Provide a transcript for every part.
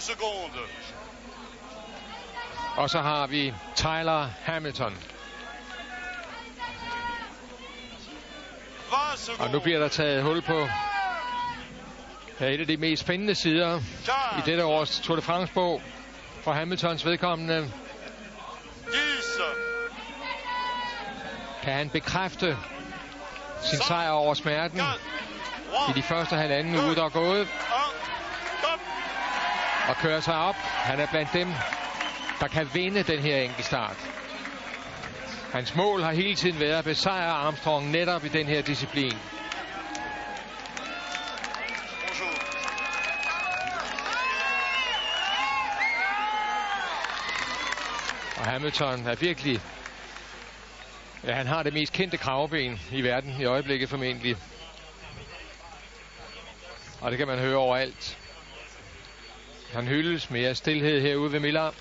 sekunder. Og så har vi Tyler Hamilton. Og nu bliver der taget hul på et af de mest spændende sider i dette års Tour de France-bog for Hamiltons vedkommende. Kan han bekræfte sin sejr over smerten i de første halvanden uge, der er gået, og køre sig op? Han er blandt dem, der kan vinde den her enkeltstart. Hans mål har hele tiden været at besejre Armstrong netop i den her disciplin. Og Hamilton er virkelig... Ja, han har det mest kendte kravben i verden i øjeblikket formentlig. Og det kan man høre overalt. Han hyldes mere stilhed herude ved Miller.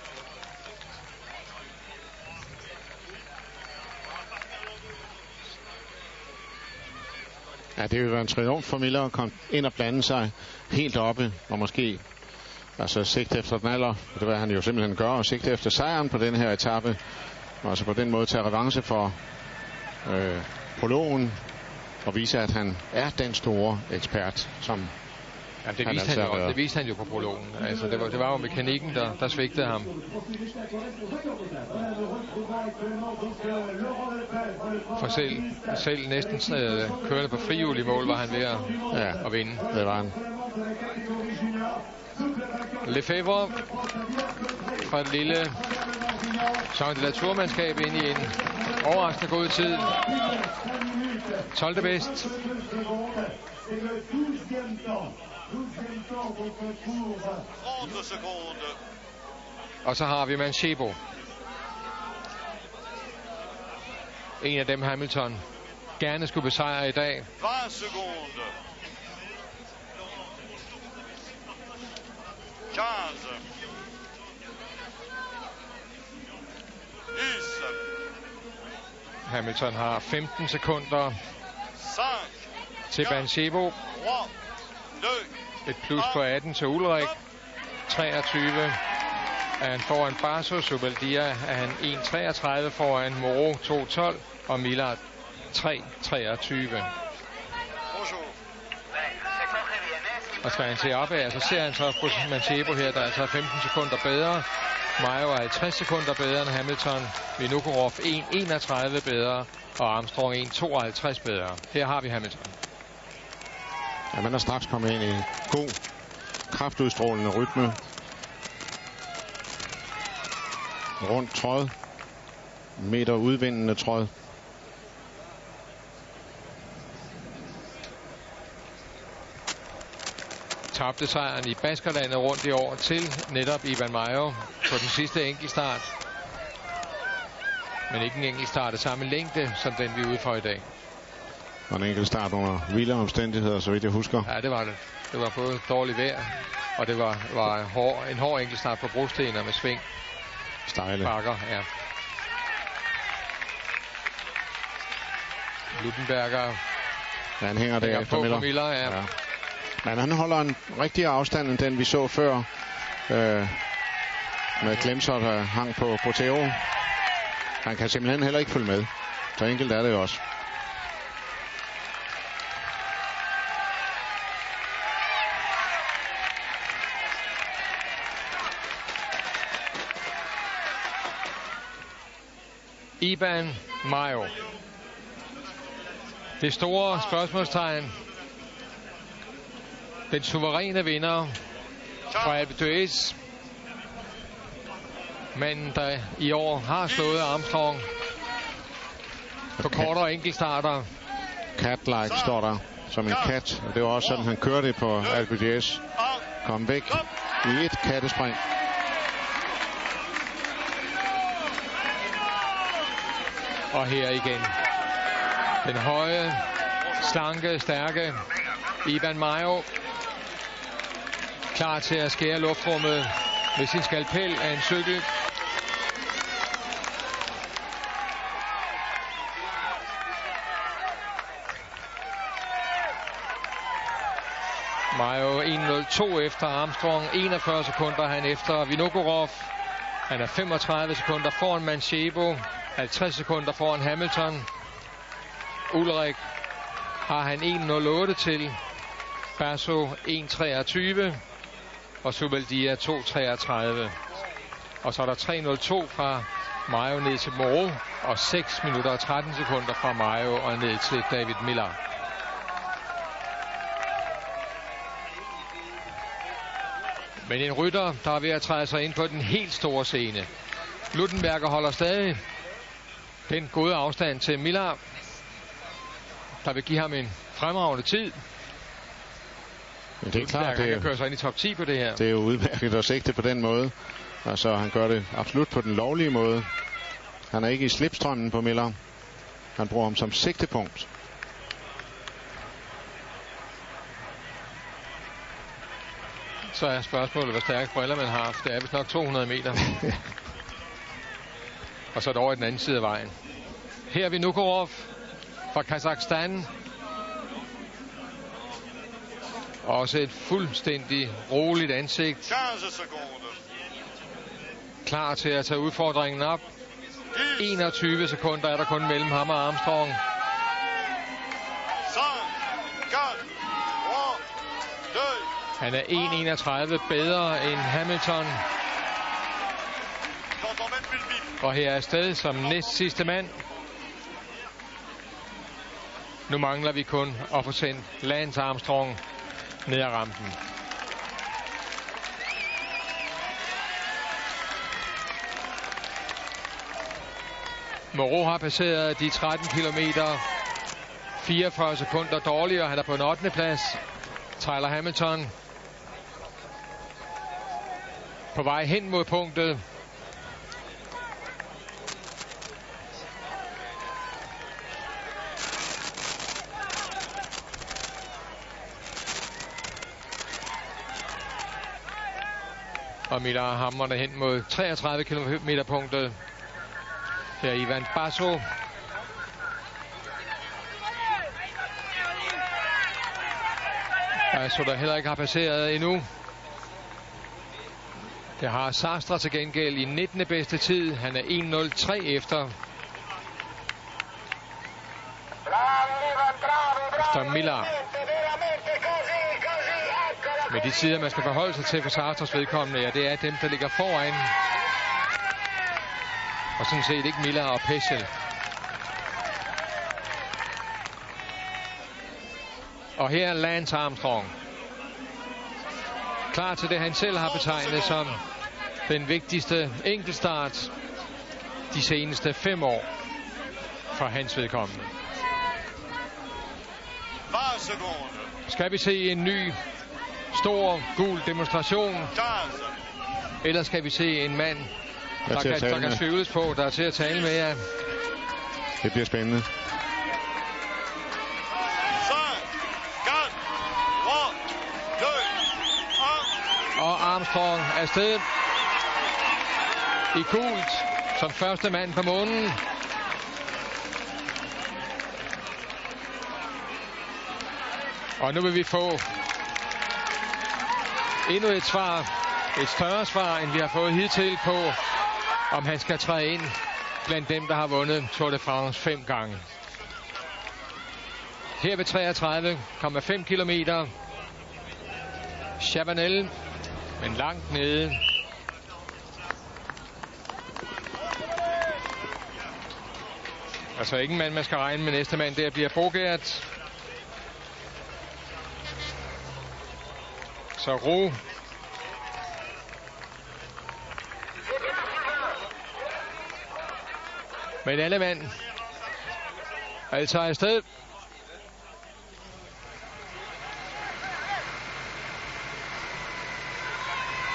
Ja, det vil være en triumf for Miller at komme ind og blande sig helt oppe, og måske altså sigte efter den alder. Det vil han jo simpelthen gøre, og sigte efter sejren på den her etape. Og altså på den måde tage revanche for prologen, og vise, at han er den store ekspert, som ja, det viste han jo på prologen. Altså, det var jo mekanikken, der svigtede ham. For selv næsten kørende på frihjul i mål var han ved at vinde. Det var han. Lefebvre fra et lille Jean de la Tour-mandskab ind i en overraskende god tid. 12. bedst. Og så har vi Manchebo. En af dem Hamilton gerne skulle besejre i dag. 20 sekunder. 15. 10. Hamilton har 15 sekunder til Manchebo. Et plus på 18 til Ulrik. 23 er han foran Barso. Subeldia er han 1.33 foran Moreau 2.12 og Millard 3.23. Og skal han se opad, så ser han så på Manchebo her, der er altså 15 sekunder bedre. Mayo er 50 sekunder bedre end Hamilton. Vinokurov 1.31 bedre. Og Armstrong 1.52 bedre. Her har vi Hamilton. Ja, man er straks kommet ind i en god, kraftudstrålende rytme. Rundt tråd. Meter udvindende tråd. Tabte sejren i Baskerlandet rundt i år til netop Ivan Mayo på den sidste enkeltstart. Men ikke en enkeltstart af samme længde som den vi er ude for i dag. Og en enkeltstart under vilde omstændigheder, så vidt jeg husker. Ja, det var det. Det var både dårligt vejr, og det var en hård enkeltstart på brostener med sving. Stejle. Bakker, ja. Ludenberger. Ja, han hænger der efter Miller, ja. Men han holder en rigtig afstand end den vi så før. Med Glemser, der hang på Botero. Han kan simpelthen heller ikke følge med. Så enkelt er det jo også. Iban Mayo. Det store spørgsmålstegn. Den suveræne vinder fra Alpe d'Huez. Manden, der i år har slået Armstrong på kortere enkeltstarter. Cat-like står der som en kat. Og det var også sådan, han kørte på Alpe d'Huez. Kom væk i et kattespring. Og her igen. Den høje, slanke, stærke Iban Mayo. Klar til at skære luftrummet med sin skalpel af en cykel. Mayo 1.02 efter Armstrong. 41 sekunder han efter Vinokurov. Han er 35 sekunder foran Manchebo. 50 sekunder foran Hamilton. Ullrich har han 1.08 til. Basso 1.23. Og Zubeldia 2.33. Og så er der 3.02 fra Mayo ned til Moreau. Og 6 minutter og 13 sekunder fra Mayo og ned til David Miller. Men en rytter, der er ved at træde sig ind på den helt store scene. Luttenberger holder stadig den gode afstand til Miller, der vil give ham en fremragende tid. Men det er klart, han kan køre sig ind i top 10 på det her. Det er jo udmærket at sigte på den måde. Altså, han gør det absolut på den lovlige måde. Han er ikke i slipstrømmen på Miller. Han bruger ham som sigtepunkt. Så er spørgsmålet, hvor stærke briller man har. Det er vist nok 200 meter. Og så er det over i den anden side af vejen. Her er Vinokurov fra Kazakhstan. Også et fuldstændig roligt ansigt. 15 sekunder. Klar til at tage udfordringen op. 21 sekunder er der kun mellem ham og Armstrong. 5, 4, 3, 2. Han er 1.31 bedre end Hamilton. Og her er afsted som næst sidste mand. Nu mangler vi kun at få sendt Lance Armstrong ned ad rampen. Moreau har passeret de 13 kilometer 44 sekunder dårligere. Han er på en 8. plads. Tyler Hamilton på vej hen mod punktet. Og Miller hamrer hen mod 33 km punktet. Her er Ivan Basso. Basso, der heller ikke har passeret endnu. Det har Sastre til gengæld i 19. bedste tid. Han er 1.03 efter. Efter Miller. Men de tider, man skal forholde sig til for Sastres vedkommende, ja, det er dem, der ligger foran. Og sådan set ikke Miller og Peschel. Og her er Lance Armstrong. Klar til det, han selv har betegnet som den vigtigste enkeltstart de seneste 5 år for hans vedkommende. Skal vi se en ny stor gul demonstration? Eller skal vi se en mand, der kan tvivles på, der er til at tale med jer? Det bliver spændende. Og Armstrong er afsted i gult som første mand på månen. Og nu vil vi få endnu et svar, et større svar, end vi har fået hidtil på, om han skal træde ind blandt dem, der har vundet Tour de France 5 gange. Her ved 33,5 kilometer. Chavanel, men langt nede. Altså ingen mand, man skal regne med. Næste mand, der bliver Bogert. Så Ro. Men alle mand altså er afsted.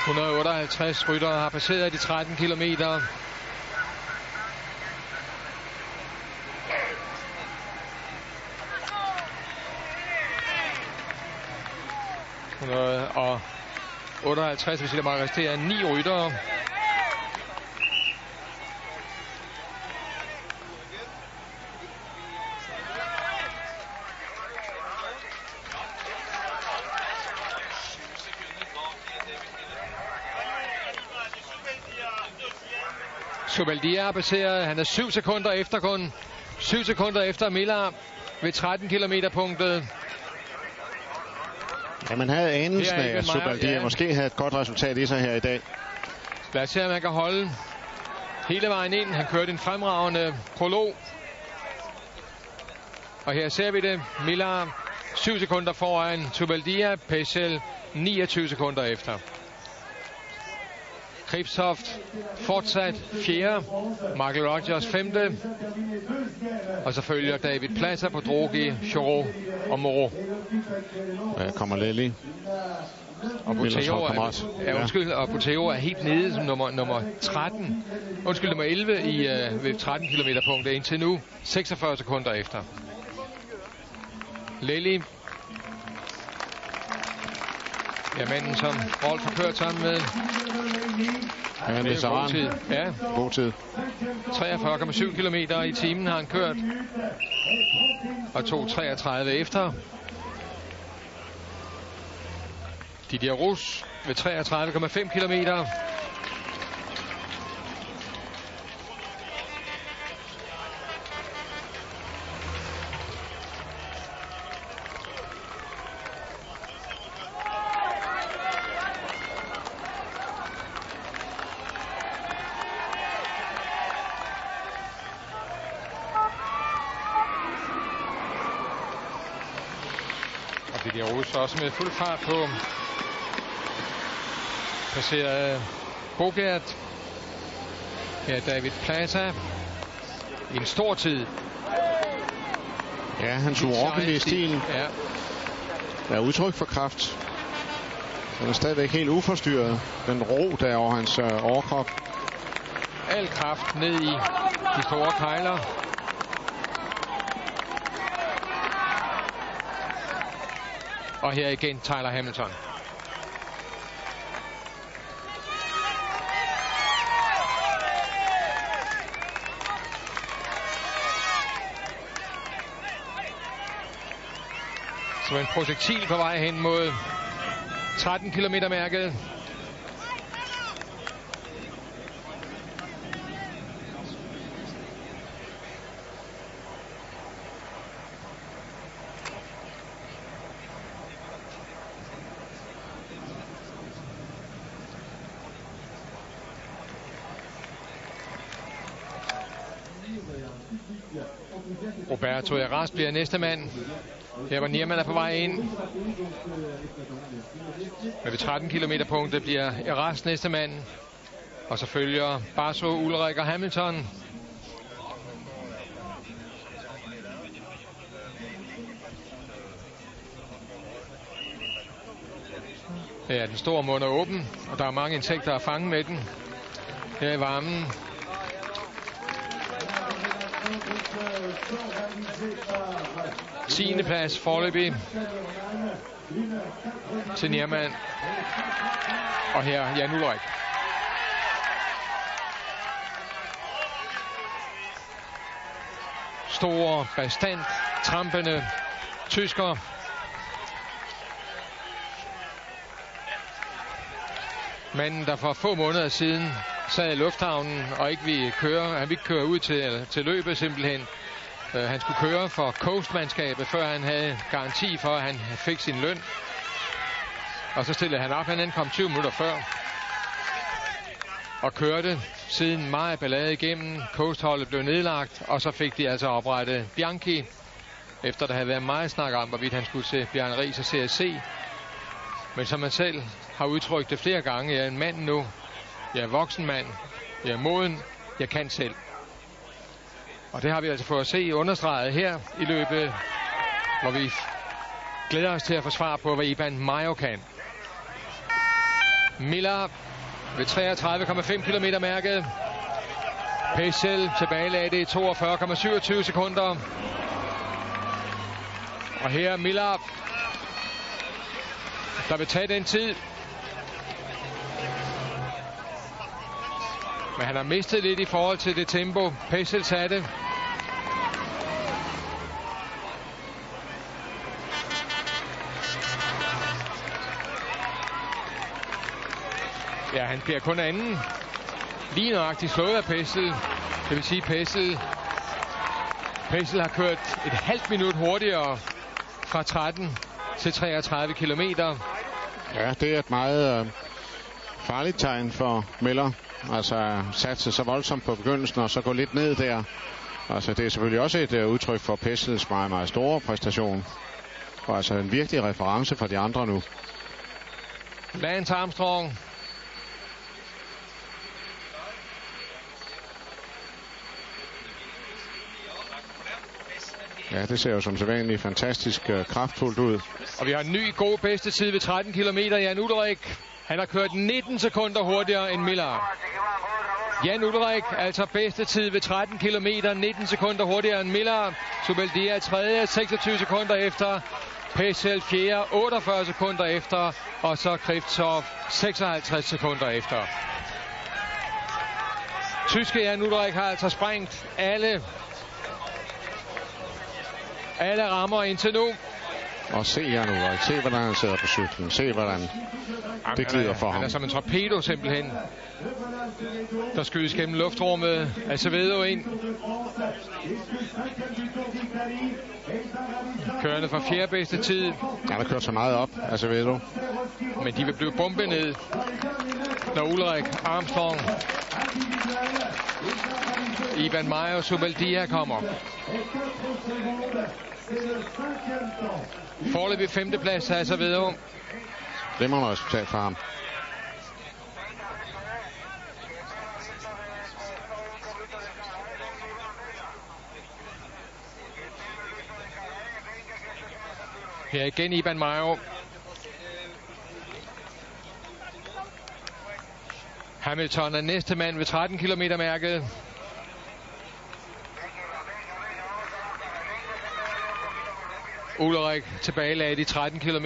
...158 ryttere har passeret de 13 kilometer. Og 58, hvis der må restere 9 ryttere. Zubeldia er baseret. Han er 7 sekunder efter kun. 7 sekunder efter Miller ved 13 km-punktet. Ja, man havde anelsen af, at Zubeldia måske havde et godt resultat i sig her i dag. Lad os se, om han kan holde hele vejen ind. Han kørte en fremragende prolog. Og her ser vi det. Miller 7 sekunder foran Zubeldia. Pesel 29 sekunder efter. Kribstoft fortsat 4. Michael Rogers 5. Og så følger David Plaza, Podrogi, Choro og Moro. Ja, kommer Lely. Og Buteo er helt nede som nummer 13. Undskyld, nummer 11 i ved 13 km-punktet indtil nu. 46 sekunder efter. Lely. Ja, manden som Rolf har kørt sammen med. Ja, det er god tid. Ja. God tid. 43,7 km i timen har han kørt. Og 2.33 efter. Didier Rus ved 33,5 km. Didier Rus også med fuld fart på. Passerer Bogert. Her David Plaza. En stor tid. Ja, hans urokkelige stil. Ja. Er udtryk for kraft. Den er stadigvæk helt uforstyrret. Den ro, der er over hans overkrop. Al kraft ned i de store kejler. Og her igen Tyler Hamilton. Så en projektil på vej hen mod 13 km-mærket. Roberto Heras bliver næste mand. Her var Niermann er på vej ind. Men ved 13 km-punktet bliver Heras næste mand. Og så følger Basso, Ullrich og Hamilton. Ja, den store mund er åben, og der er mange insekter at fange med den. Her i varmen. Tiende plads foreløbig til Niermann. Og her Jan Ullrich. Store, bastant, trampende tysker. Manden, der for få måneder siden sad i lufthavnen og ikke ville køre. Han ville ikke køre ud til løbet simpelthen. Han skulle køre for Coast-mandskabet, før han havde garanti for, at han fik sin løn. Og så stillede han op. Han ankom 20 minutter før. Og kørte siden meget ballade igennem. Coast-holdet blev nedlagt, og så fik de altså oprettet Bianchi. Efter der havde været meget snak om, hvorvidt han skulle se Bjarne Riis og CSC. Men som man selv har udtrykt det flere gange, jeg er en mand nu. Jeg er voksen mand. Jeg er moden. Jeg kan selv. Og det har vi altså fået at se understreget her i løbet, hvor vi glæder os til at få svar på, hvad Iban Mayo kan. Miller ved 33,5 km mærket. Pesel tilbagelagde det i 42,27 sekunder. Og her er Miller, der vil tage den tid. Men han har mistet lidt i forhold til det tempo, Pesel satte. Ja, han bliver kun anden. lige nøjagtigt slået af Pessel. Det vil sige, Pessel har kørt et halvt minut hurtigere fra 13 til 33 kilometer. Ja, det er et meget farligt tegn for Miller. Altså satse så voldsomt på begyndelsen, og så gå lidt ned der. Altså det er selvfølgelig også et udtryk for Pessels meget, meget store præstation. Og altså en virkelig reference for de andre nu. Lance Armstrong. Ja, det ser jo som sædvanligt fantastisk kraftfuldt ud. Og vi har en ny god bedste tid ved 13 kilometer. Jan Ullrich, han har kørt 19 sekunder hurtigere end Miller. Jan Ullrich, altså bedste tid ved 13 kilometer, 19 sekunder hurtigere end Miller. Zubeldia tredje, 26 sekunder efter. Pessel fjerde, 48 sekunder efter. Og så Krivtsov 56 sekunder efter. Tyske Jan Ullrich har altså sprængt alle rammer indtil nu. Og se Jan Ullrich, se hvordan han sidder på cyklen, se hvordan det glider for ham. Han er som en torpedo simpelthen. Der skydes gennem luftrummet. Acevedo ind. Kørende for fjerde bedste tid. Han har kørt så meget op, Acevedo. Men de vil blive bombet ned, når Ullrich, Armstrong, Iban Mayer og Zubeldia kommer. Foreløbig femteplads er Acevedo. Glimrende resultat for ham. Her igen Iban Mayo. Hamilton er næste mand ved 13 km mærket. Ullrich tilbagelagde de 13 km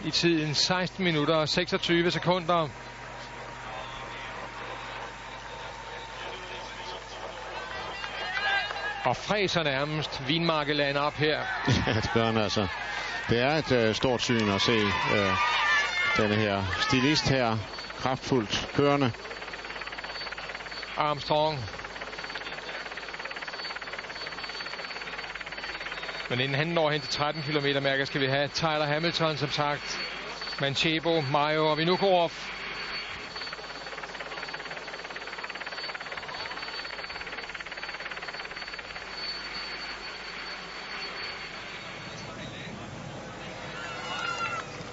i tiden 16 minutter og 26 sekunder. Og fræser nærmest Vinmarkeland op her. Ja, det gør han altså. Det er et stort syn at se denne her stilist her, kraftfuldt kørende. Armstrong. Men inden han når hen til 13 km mærker, skal vi have Tyler Hamilton, som sagt. Manchebo, Mayo og Vinokurov.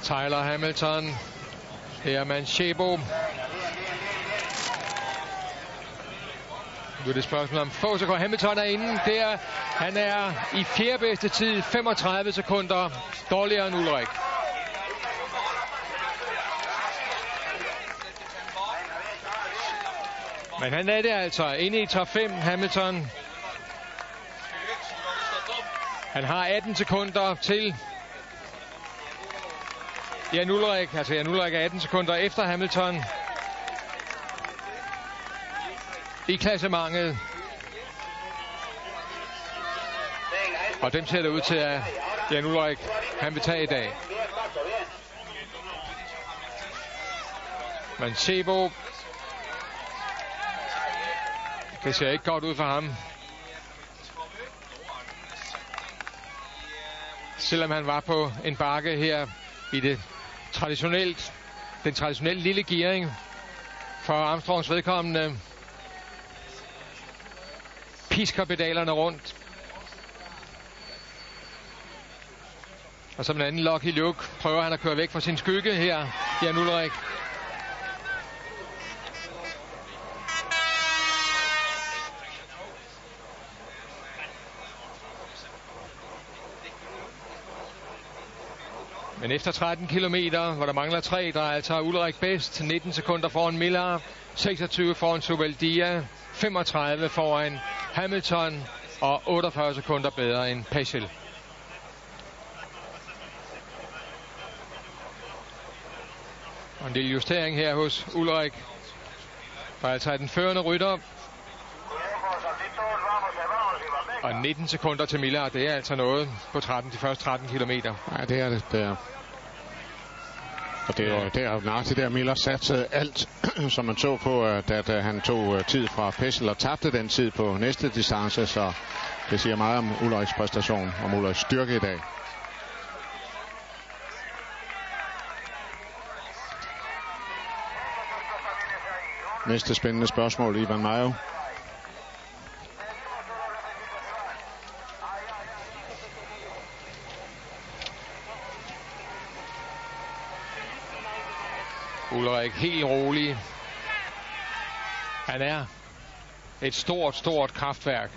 Tyler Hamilton. Her er Manchebo. Nu er det spørgsmål om få sekunder. Hamilton er inde der. Han er i fjerde bedste tid, 35 sekunder dårligere end Ullrich. Men han er det altså inde i top 5, Hamilton. Han har 18 sekunder til Jan Ullrich. Altså Jan Ullrich er 18 sekunder efter Hamilton i klassementet. Og dem ser det ud til, at Jan Ullrich han vil tage i dag. Manchebo. Det ser ikke godt ud for ham. Selvom han var på en bakke her i den traditionelle lille gearing for Armstrongs vedkommende. Pisker pedalerne rundt. Og som en anden Lucky Luke prøver han at køre væk fra sin skygge her, Jan Ullrich. Men efter 13 kilometer, hvor der mangler 3, der er altså Ullrich bedst. 19 sekunder foran Miller, 26 foran Zubeldia, 35 foran Hamilton og 48 sekunder bedre end Pessel. Og en lille justering her hos Ullrich. Der er altså den førende rytter. Og 19 sekunder til Miller, det er altså noget på de første 13 kilometer. Ja, det er det. Det er. Og det er jo nøjagtigt der, Miller satte alt, som man så på, at han tog tid fra Pessel og tabte den tid på næste distance, så det siger meget om Ulriks præstation, om Ulriks styrke i dag. Næste spændende spørgsmål, Ivan Mayo. Ulrik helt rolig. Han er et stort kraftværk.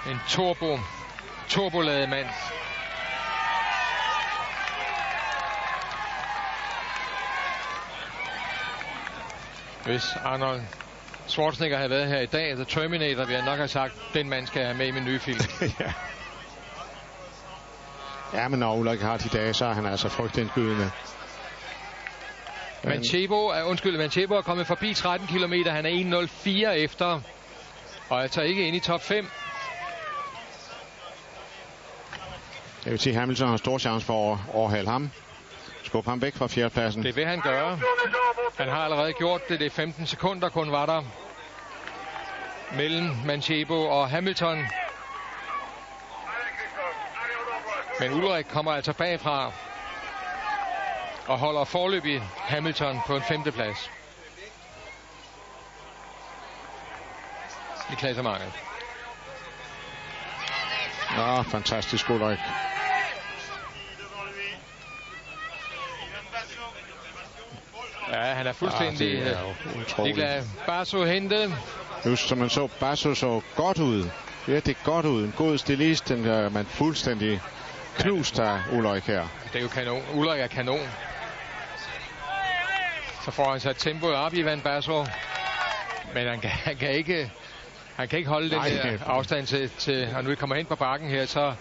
En turboladet mand. Hvis Arnold Schwarzenegger havde været her i dag, The Terminator, vi har nok have sagt, den mand skal have med i min nye film. Ja, men når Ulrik har de dage, så er han altså frygtindgydende. Manchebo er kommet forbi 13 km. Han er 1.04 efter. Og altså ikke ind i top 5. Jeg vil sige, Hamilton har stor chance for at overhale ham. Skub ham væk fra fjerdepladsen. Det vil han gøre. Han har allerede gjort det. Det er 15 sekunder kun var der mellem Manchebo og Hamilton. Men Ulrik kommer altså bagfra og holder foreløbig Hamilton på en 5. plads i klassementet. Ja, fantastisk Ulrik. Ja, han er fuldstændig ligeglad. Basso hente. Just som man så, Basso så godt ud. Ja, det er godt ud. En god stilist. Den er man fuldstændig knust af Ulrik her. Det er jo kanon. Ulrik er kanon. Så får han sat tempoet op i Van Basso. Men han kan ikke holde den der afstand til og nu vi kommer hen på bakken her, så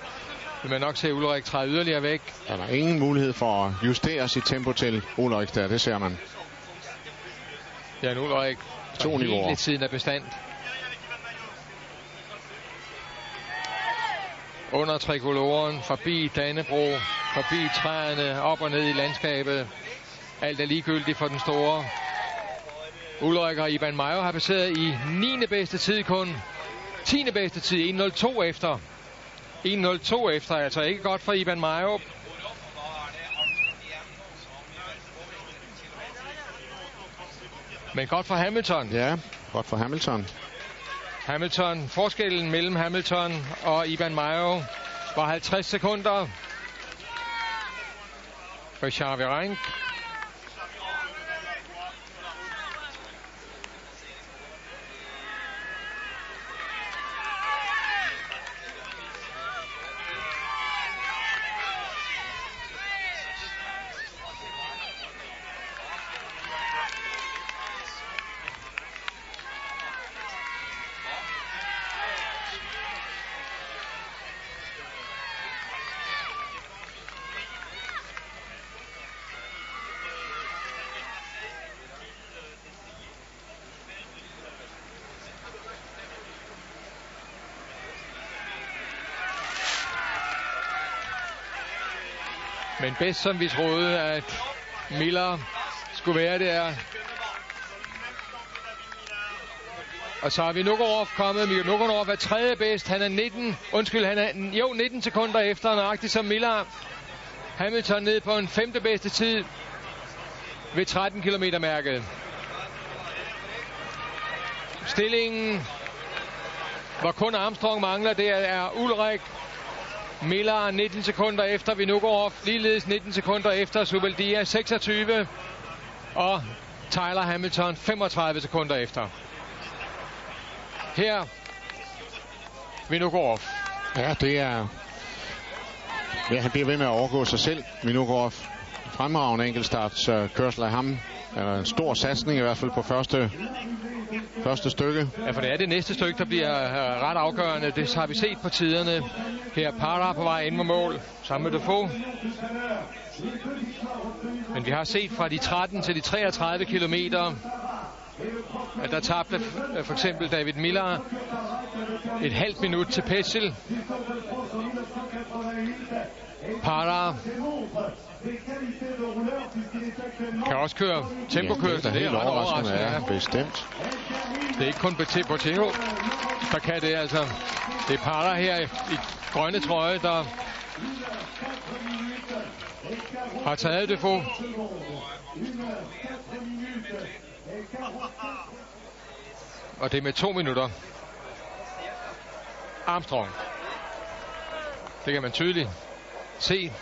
vil man nok se Ulrik træde yderligere væk. Der er ingen mulighed for at justere sit tempo til Ulrik der, det ser man. Ja, Ulrik 2 niveauer. Hele tiden er bestand. Under trikoloren, forbi Dannebro, forbi træerne, op og ned i landskabet. Alt er ligegyldigt for den store. Ulrik og Iban Mayo har passeret i 9. bedste tid kun. 10. bedste tid, 1.02 efter. 1.02 efter, altså ikke godt for Iban Mayo. Men godt for Hamilton. Ja, godt for Hamilton. Forskellen mellem Hamilton og Iban Mayo var 50 sekunder. Richard Virenque. Men bedst som vi troede, at Miller skulle være der. Og så har vi Nukorov kommet. Nukorov er 3. bedst. Han er 19 sekunder efter, nøjagtigt som Miller. Hamilton ned på en 5. bedste tid ved 13 km mærket. Stillingen, hvor kun Armstrong mangler, det er Ulrik. Miller 19 sekunder efter Vinokurov, ligeledes 19 sekunder efter Subeldia 26, og Tyler Hamilton 35 sekunder efter. Her Vinokurov. Ja, det er... Ja, han bliver ved med at overgå sig selv. Vinokurov, fremragende enkeltstartskørsel af ham. En stor satsning i hvert fald på første stykke. Ja, for det er det næste stykke, der bliver ret afgørende. Det har vi set på tiderne. Her Parra på vej ind mod mål, sammen med Dafoe. Men vi har set fra de 13 til de 33 kilometer, at der tabte for eksempel David Millar et halvt minut til Petzl. Parra kan også køre tempokørsel. Det er helt overraskende, ja, bestemt. Det er ikke kun Bottino, der kan det altså. Det er Parra her i grønne trøje, der har taget det for. Og det er med 2 minutter. Armstrong. Det kan man tydeligt se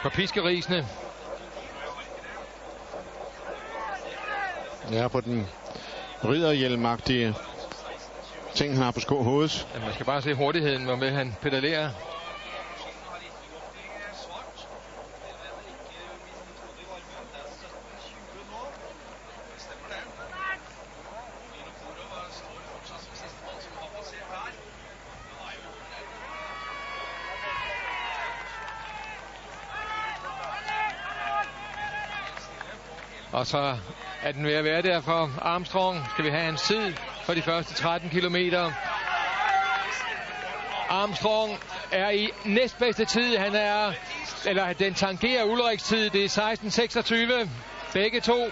på piskerisene. Ja, på den ridderhjelmagtige ting, han har på hovedet. Ja, man skal bare se hurtigheden, hvor med han pedalerer. Og så er den ved at være der for Armstrong. Skal vi have hans tid for de første 13 kilometer. Armstrong er i næstbedste tid. Den tangerer Ullrichs tid. Det er 16:26. Begge to.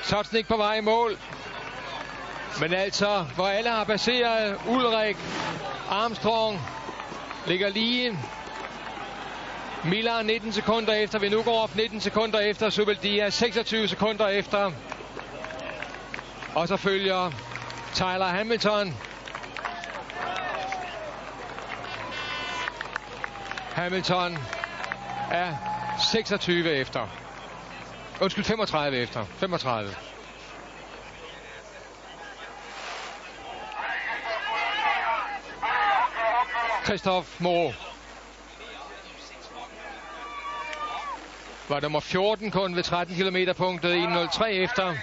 Sådan ikke på vej i mål. Men altså, hvor alle har passeret Ullrich. Armstrong ligger lige. Millar 19 sekunder efter, Vinokurov 19 sekunder efter, Zubeldia 26 sekunder efter. Og så følger Tyler Hamilton. Hamilton er 26 efter. Undskyld, 35 efter. 35. Christophe Moreau var nummer 14 kun ved 13 km punktet, 1:03 efter.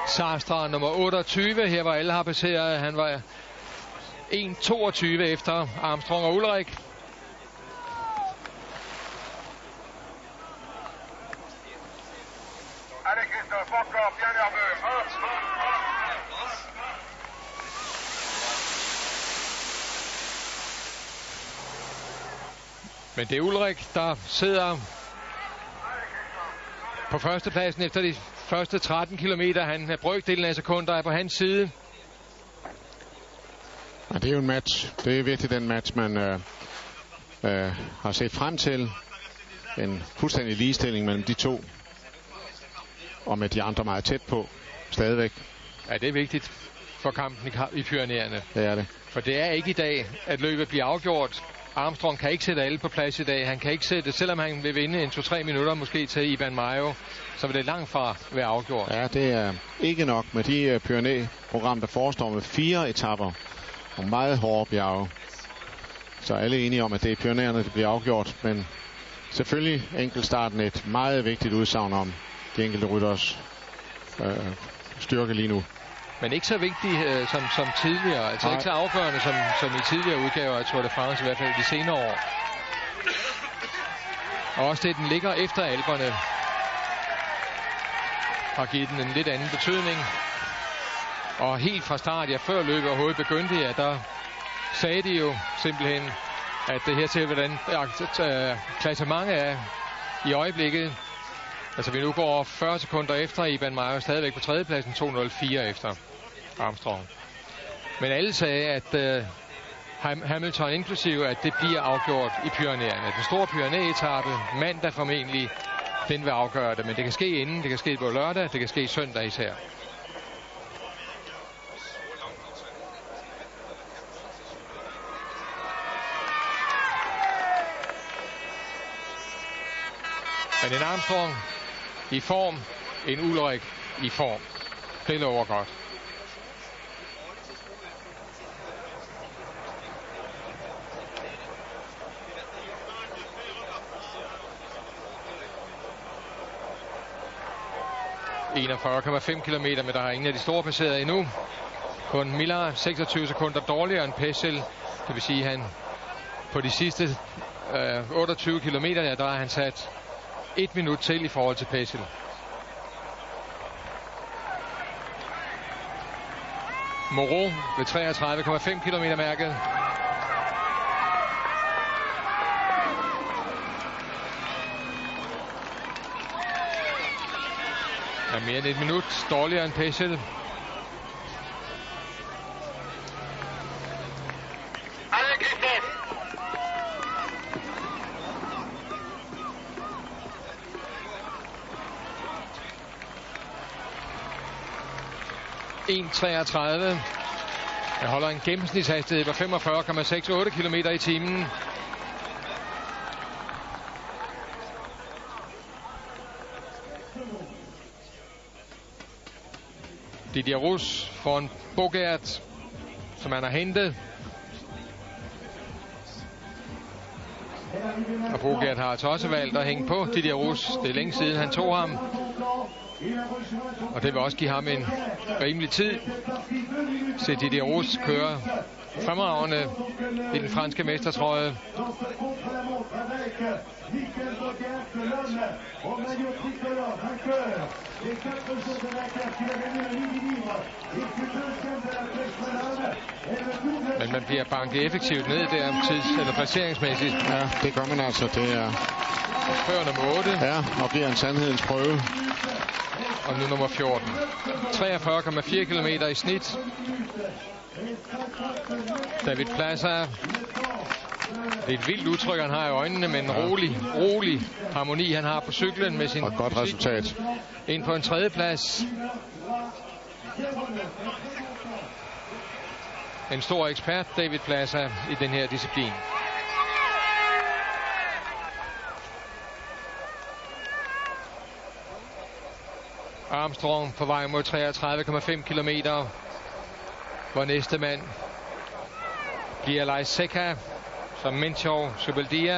Sastra nummer 28, her var alle har passeret, han var 1:22 efter Armstrong og Ullrich. Men det er Ullrich, der sidder på førstepladsen efter de første 13 kilometer. Han er brøkdelen af sekunder er på hans side. Ja, det er jo en match. Det er virkelig den match, man har set frem til. En fuldstændig ligestilling mellem de to. Og med de andre meget tæt på stadigvæk. Ja, det er vigtigt for kampen i Pyrenæerne. Det er det. For det er ikke i dag, at løbet bliver afgjort. Armstrong kan ikke sætte alle på plads i dag. Han kan ikke sætte, selvom han vil vinde en 2-3 minutter måske til Iban Mayo, så vil det langt fra være afgjort. Ja, det er ikke nok med de Pyrenæ-program, der forestår med 4 etapper og meget hårde bjerge. Så alle er enige om, at det er Pyrenæerne, det bliver afgjort. Men selvfølgelig enkeltstarten et meget vigtigt udsagn om de enkelte rytteres styrke lige nu. Men ikke så vigtig som tidligere. Altså ikke så afgørende som i tidligere udgaver af Tour de France, i hvert fald de senere år. Og også det, den ligger efter Alperne, har givet den en lidt anden betydning. Og helt fra start, før løbet overhovedet begyndte, der sagde de jo simpelthen, at det her ser, hvordan klassementet er i øjeblikket. Altså vi nu går 40 sekunder efter, Iban Mayo stadigvæk på tredjepladsen, 2:04 efter Armstrong. Men alle sagde, at Hamilton inklusive, at det bliver afgjort i Pyrenæerne. Den store Pyrenæ-etape, mandag formentlig, den vil afgøre det. Men det kan ske inden, det kan ske på lørdag, det kan ske søndag især. Men en Armstrong i form, en Ullrich i form. Det lover godt. ...41,5 kilometer, men der har ingen af de store passeret endnu. Kun Millar 26 sekunder dårligere end Petzl. Det vil sige, at han På de sidste 28 kilometer, der har han sat 1 minut til i forhold til Peschel. Moreau ved 33,5 km mærket. Er mere end 1 minut dårligere end Peschel. Jeg holder en gennemsnitshastighed på 45,68 km i timen. Didier Rus foran Bogert, som han har hentet. Og Bogert har altså også valgt at hænge på Didier Rus. Det er længe siden han tog ham. Og det vil også give ham en rimelig tid. Se Didier Rus køre fremragende i den franske mestertrøje. Men man bliver banket effektivt ned der tids- eller placeringsmæssigt. Ja, det gør man altså. Det er før nummer 8. Ja, og bliver en sandhedens prøve. Og nu nummer 14. 43,4 km i snit. David Plaza. Det er et vildt udtryk, han har i øjnene, men rolig harmoni, han har på cyklen med sin og et godt resultat. Ind på en 3. plads. En stor ekspert, David Plaza, i den her disciplin. Armstrong på vej mod 33,5 kilometer. Hvor næste mand bliver Lais Seca, som Menchov Subeldia.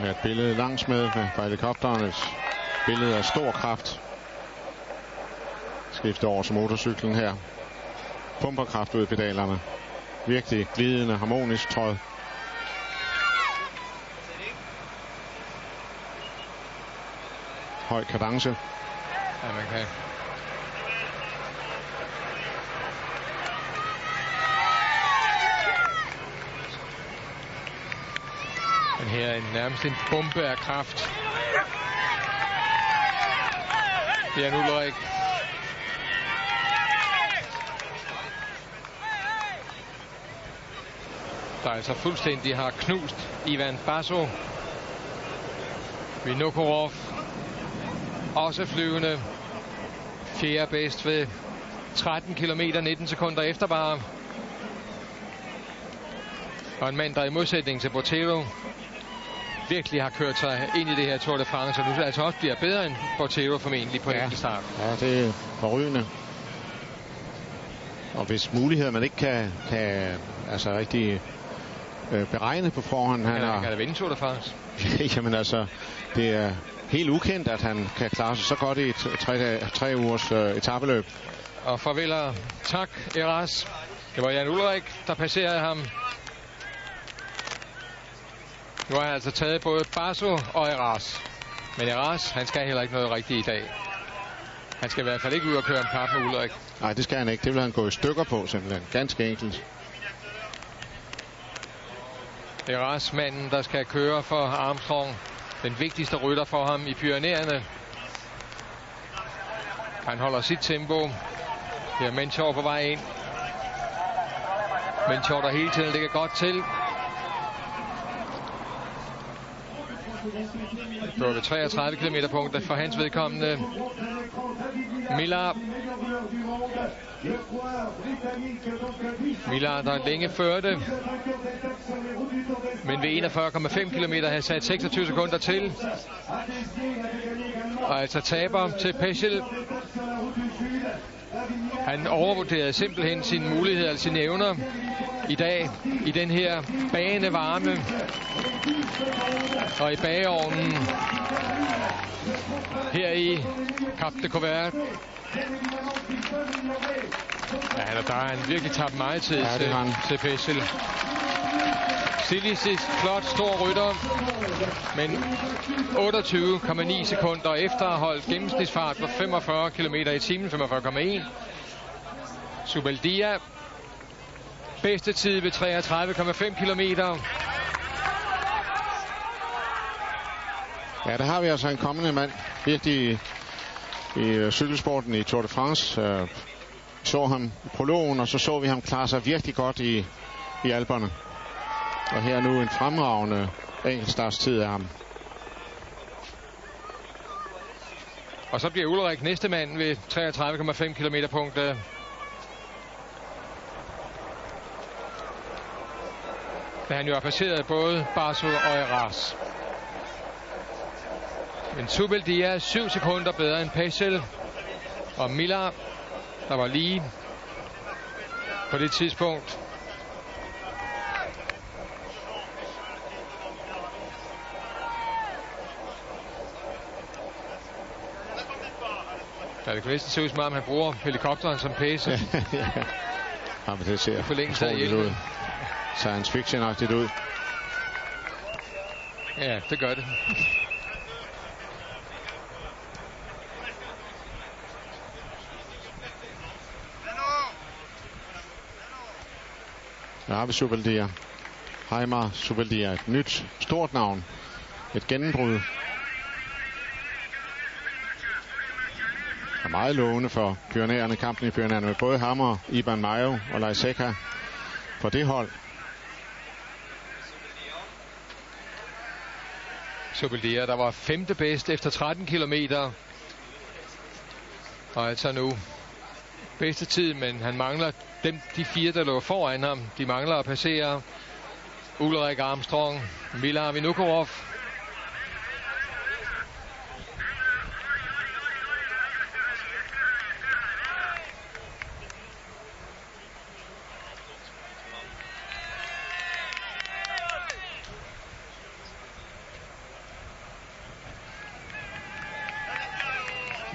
Ja, et billede langs med fra helikopteren. Et billede af stor kraft. Skifter over til motorcyklen her. Pumperkraft ud i pedalerne. Virkelig glidende, harmonisk tråd. Høj kadence. Ja, man kan. Men her er nærmest en bombe af kraft. Jan Ullrich. Der altså fuldstændig har knust Ivan Basso. Vinokurov også flyvende. 4. bedst ved 13 km 19 sekunder efter bare. Og en mand, der i modsætning til Bottero virkelig har kørt sig ind i det her Tour de France, og nu altså også bliver bedre end Bottero formentlig på enkeltstart. Ja, det er forrygende. Og hvis muligheder man ikke kan altså rigtig beregne på forhånd. Han kan da vinde Tour de France. Jamen altså, det er helt ukendt, at han kan klare sig så godt i et 3 ugers etapeløb. Og farvel og tak, Eras. Det var Jan Ullrich, der passerede ham. Nu har han altså taget både Basso og Eras. Men Eras, han skal heller ikke noget rigtigt i dag. Han skal i hvert fald ikke ud og køre en pap med Ullrich. Nej, det skal han ikke. Det vil han gå i stykker på, simpelthen. Ganske enkelt. Eras, manden, der skal køre for Armstrong. Den vigtigste rytter for ham i Pyrenæerne. Han holder sit tempo. Det er Menchov på vej ind. Menchov, der hele tiden ligger godt til. Det var ved 33 km punkter for hans vedkommende. Miller, der længe førte, men ved 41,5 km har sat 26 sekunder til. Og altså taber til Peschel. Han overvurderede simpelthen sine muligheder og sine evner i dag i den her bagende varme. Og i bageovnen her i Cap de Couvert Ja, der er han virkelig tabt meget tid til Pessel. Silicic, flot, stor rytter, men 28,9 sekunder efter at have holdt gennemsnitsfart på 45 km i timen, 45,1. Zubeldia, bedste tid ved 33,5 km. Ja, der har vi altså en kommende mand, virkelig i cykelsporten i Tour de France. Så ham i prologen, og så vi ham klare sig virkelig godt i Alperne. Og her nu en fremragende enkeltstartstid af ham. Og så bliver Ullrich næste mand ved 33,5 km punktet. Da han jo har passeret både Barso og Eras. Men Zubeldia er 7 sekunder bedre end Pessel. Og Miller, der var lige på det tidspunkt. Ja, det kan næsten se ud som om han bruger helikopteren som pæse. Ja, men det ser forlænget ud. Science fiction-agtigt ud. Ja, det gør det. Der har vi Zubeldia. Heimar Zubeldia, et nyt stort navn. Et gennembrud. Er meget lovende for pionererne, kampen i pionererne med både Hammer, Iban Mayo og Lajseka på det hold. Zubeldia, der var 5. bedst efter 13 kilometer. Og altså nu bedste tid, men han mangler de 4, der lå foran ham. De mangler at passere Ullrich, Armstrong, Miller, Vinokurov.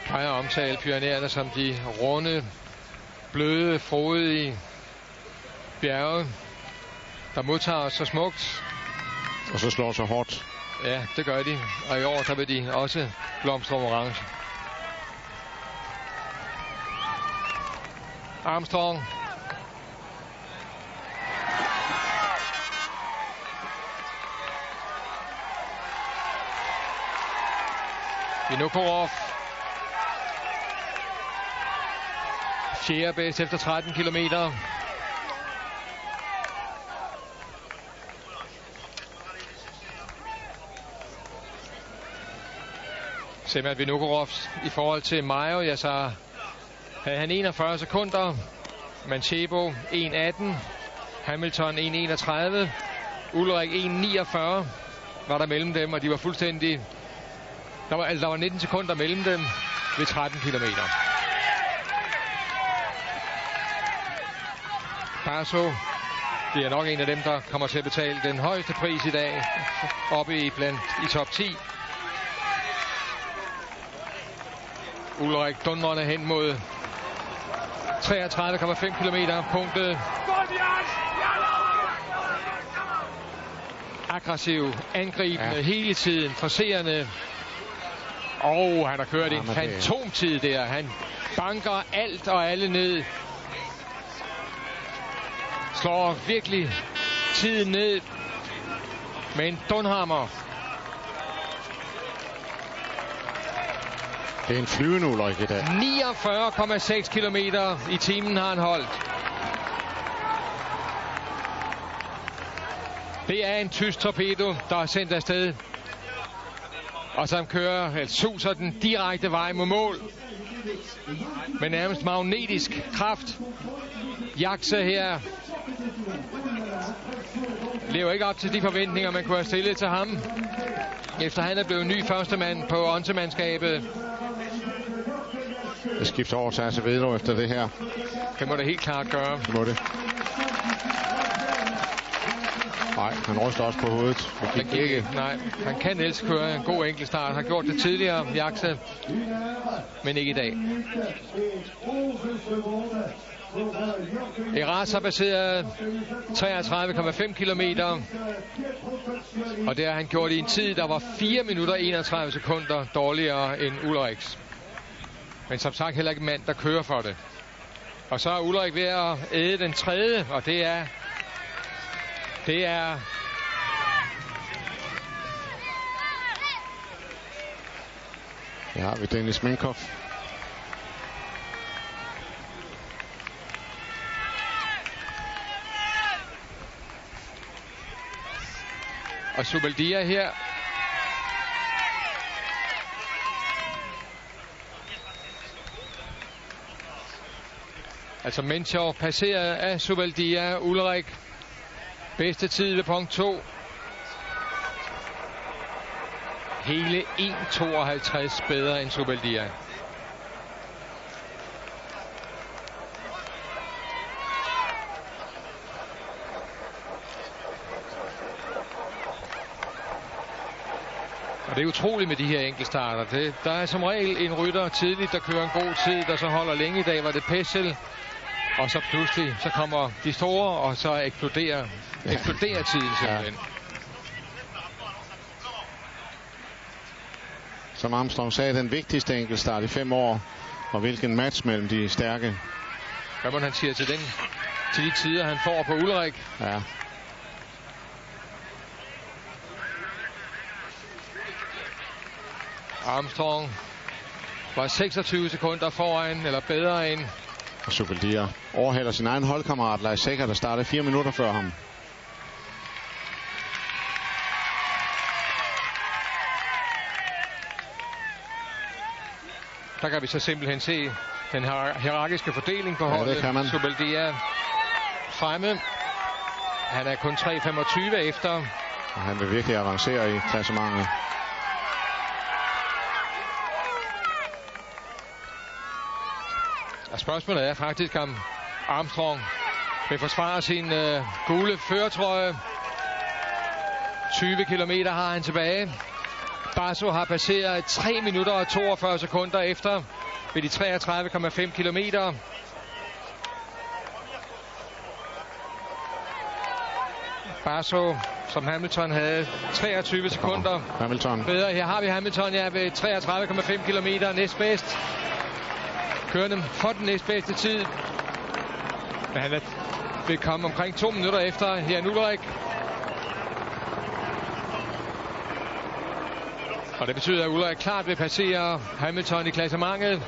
Jeg har omtalt pionererne som de runde, bløde, frodige bjerge, der modtager os så smukt. Og så slår så hårdt. Ja, det gør de. Og i år, der vil de også blomstre orange. Armstrong. Vinokurov. 4. bedst efter 13 kilometer. Semal Vinokurov i forhold til Mayo, ja, så havde han 41 sekunder. Manchebo 1.18. Hamilton 1.31. Ullrich 1.49 var der mellem dem, og de var fuldstændig... Der var 19 sekunder mellem dem ved 13 kilometer. Barso bliver nok en af dem, der kommer til at betale den højeste pris i dag, oppe i top 10. Ullrich dundrende hen mod 33,5 km punktet. Aggressiv, angribende hele tiden, forserende. Og han har kørt en fantomtid der. Han banker alt og alle ned. Slår virkelig tiden ned med en dunhammer. Det er en flyvende Ullrich i dag. 49,6 kilometer i timen har han holdt. Det er en tysk torpedo, der er sendt afsted. Og som kører, suser den direkte vej mod mål. Med nærmest magnetisk kraft. Jakse her lever ikke op til de forventninger, man kunne have stillet til ham. Efter han er blevet ny førstemand på onsemandskabet. Det skifter over til Acevedo efter det her. Det må det helt klart gøre. Det må det. Nej, han ryster også på hovedet. Det gik ikke. Nej, han kan ellers køre en god enkeltstart. Har gjort det tidligere, Jakse, men ikke i dag. Eras har passeret 33,5 kilometer, og det har han gjort i en tid, der var 4 minutter 31 sekunder dårligere end Ulriks. Men som sagt heller ikke mand, der kører for det. Og så er Ulrik ved at æde den tredje, og det er Ja, ved Dennis Minkoff. Og Zubeldia her. Altså Menchov passeret af Zubeldia. Ulrik bedste tid ved punkt 2. Hele 1,52 bedre end Zubeldia. Og det er utroligt med de her enkeltstarter. Der er som regel en rytter tidligt, der kører en god tid, der så holder længe. I dag var det Peschel. Og så pludselig, så kommer de store, og så eksploderer tiden simpelthen. Ja. Som Armstrong sagde, den vigtigste enkeltstart i 5 år. Og hvilken match mellem de stærke. Hvad må han siger til de tider, han får på Ulrik? Ja. Armstrong var 26 sekunder foran, eller bedre end. Og Zubeldia overhælder sin egen holdkammerat Lars Sækker, der startede 4 minutter før ham. Der kan vi så simpelthen se den hierarkiske fordeling på holdet. Ja, det kan man. Zubeldia fremme. Han er kun 3,25 efter. Og han vil virkelig avancere i klassementet. Og spørgsmålet er faktisk, om Armstrong vil forsvare sin gule førertrøje. 20 kilometer har han tilbage. Basso har passeret 3 minutter og 42 sekunder efter ved de 33,5 kilometer. Basso, som Hamilton havde 23 sekunder. Hamilton. Bedre. Her har vi Hamilton, ja, ved 33,5 kilometer. Næstbedst. Kørende for den næstbedste tid. Men han vil komme omkring 2 minutter efter Jan Ulrik. Og det betyder, at Ulrik klart vil passere Hamilton i klassementet.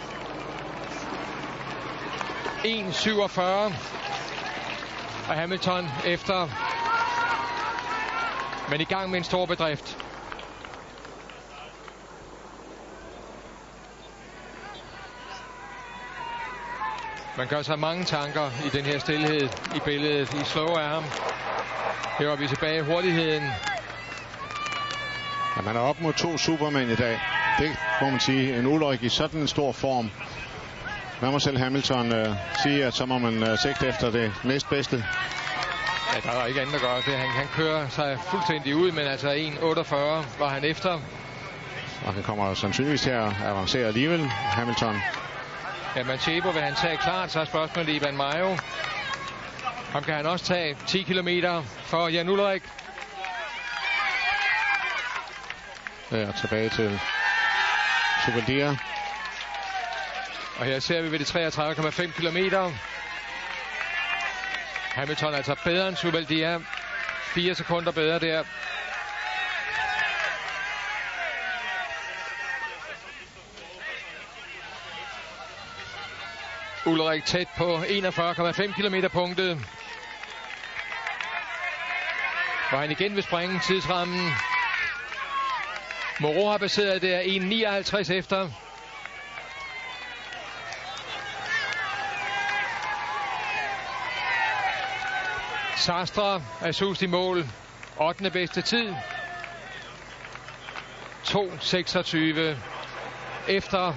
1,47. Og Hamilton efter. Men i gang med en stor bedrift. Man gør sig mange tanker i den her stilhed i billedet. I slow af ham. Her var vi tilbage i hurtigheden. Ja, man er op mod 2 supermænd i dag. Det må man sige. En Ulrik i sådan en stor form. Man må selv Hamilton sige, at så må man sigte efter det næstbedste. Ja, der er ikke andet at gøre. Han kører sig fuldstændig ud, men altså 1,48 var han efter. Og han kommer sandsynligvis til at avancere alligevel, Hamilton. Ja, Manchebo vil han tage klart, så er spørgsmålet Ivan Mayo. Ham kan han også tage 10 kilometer for Jan Ulrik. Ja, tilbage til Zubeldia. Og her ser vi ved de 33,5 kilometer. Hamilton er altså bedre end Zubeldia. 4 sekunder bedre der. Ulrik tæt på 41,5 kilometer punktet. Hvor han igen vil springe tidsrammen. Moreau har baseret der 1,59 efter. Sastre er sus i mål. 8. bedste tid. 2,26 efter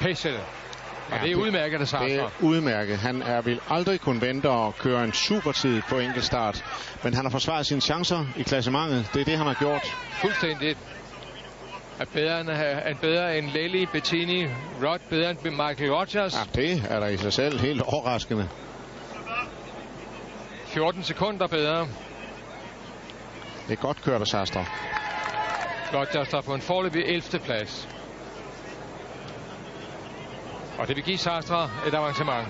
Peschel. Og det er udmærket af Sastre. Det er udmærket. Han vil aldrig kunne vente og køre en supertid på enkeltstart. Men han har forsvaret sine chancer i klassementet. Det er det, han har gjort. Fuldstændigt. Er bedre end Lely, Bettini, Rod, bedre end Michael Rogers. Ja, det er der i sig selv helt overraskende. 14 sekunder bedre. Det er godt kørt af Sastre. Rogers der på en foreløbig 11. plads. Og det vil give Sastre et avancement.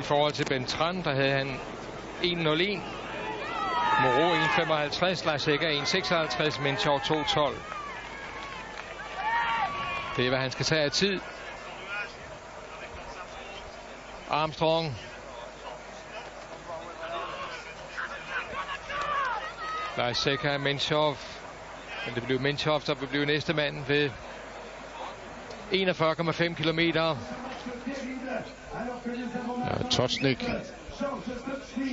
I forhold til Ben Tran, der havde han 1.01. Moreau 1.55, Lars Egger 1.56, Menchov 2.12. Det er, hvad han skal tage af tid. Armstrong. Lars Egger, Menchov. Men det blev Menchov, der vil blive næste mand ved 41,5 kilometer. Ja, Totznik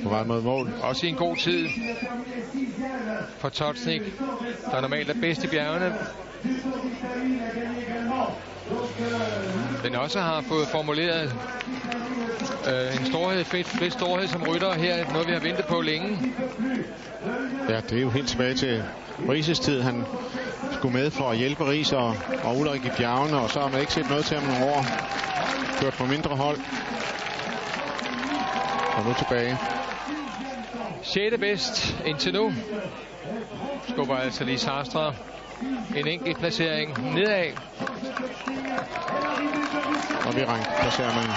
på vej mod mål. Også i en god tid for Totznik, der normalt er bedst i bjergene. Den også har fået formuleret en storhed, fedt storhed som rytter her. Noget vi har ventet på længe. Ja, det er jo helt tilbage til Rises tid. Han skulle med for at hjælpe Ries og Ullrich i bjergene, og så har man ikke set noget til ham nogle år. Kørt på mindre hold. Og nu tilbage. 6. bedst indtil nu. Skubber altså lige Sastre en enkelt placering nedad. Og vi placerer man,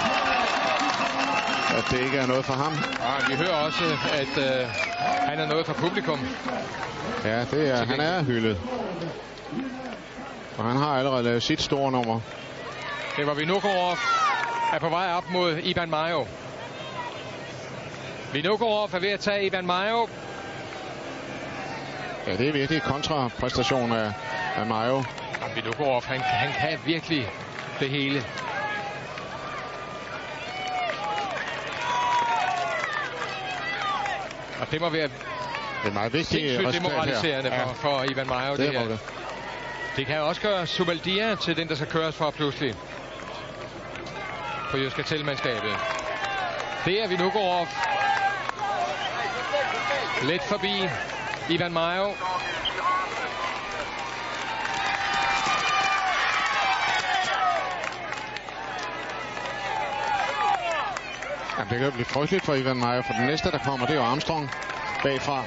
at det ikke er noget for ham. Ja, vi hører også, at han er noget for publikum. Ja, det er, han er hyldet. Og han har allerede lavet sit store nummer. Det var Vinokurov er på vej op mod Ivan Mayo. Vinokurov er ved at tage Ivan Mayo. Ja, det er virkelig kontrapræstation af Mayo. Vinokurov, han kan virkelig det hele. Og det må være det er meget vigtigt demoraliserende for Ivan Mayo. Det kan også gøre Subaldia til den, der skal køres for pludselig på Jyske Tilmandskabet. Det er Vinokurov. Let forbi Ivan Mayo. Ja, det kan blive frygteligt for Ivan Mayo, for den næste, der kommer, det er jo Armstrong bagfra.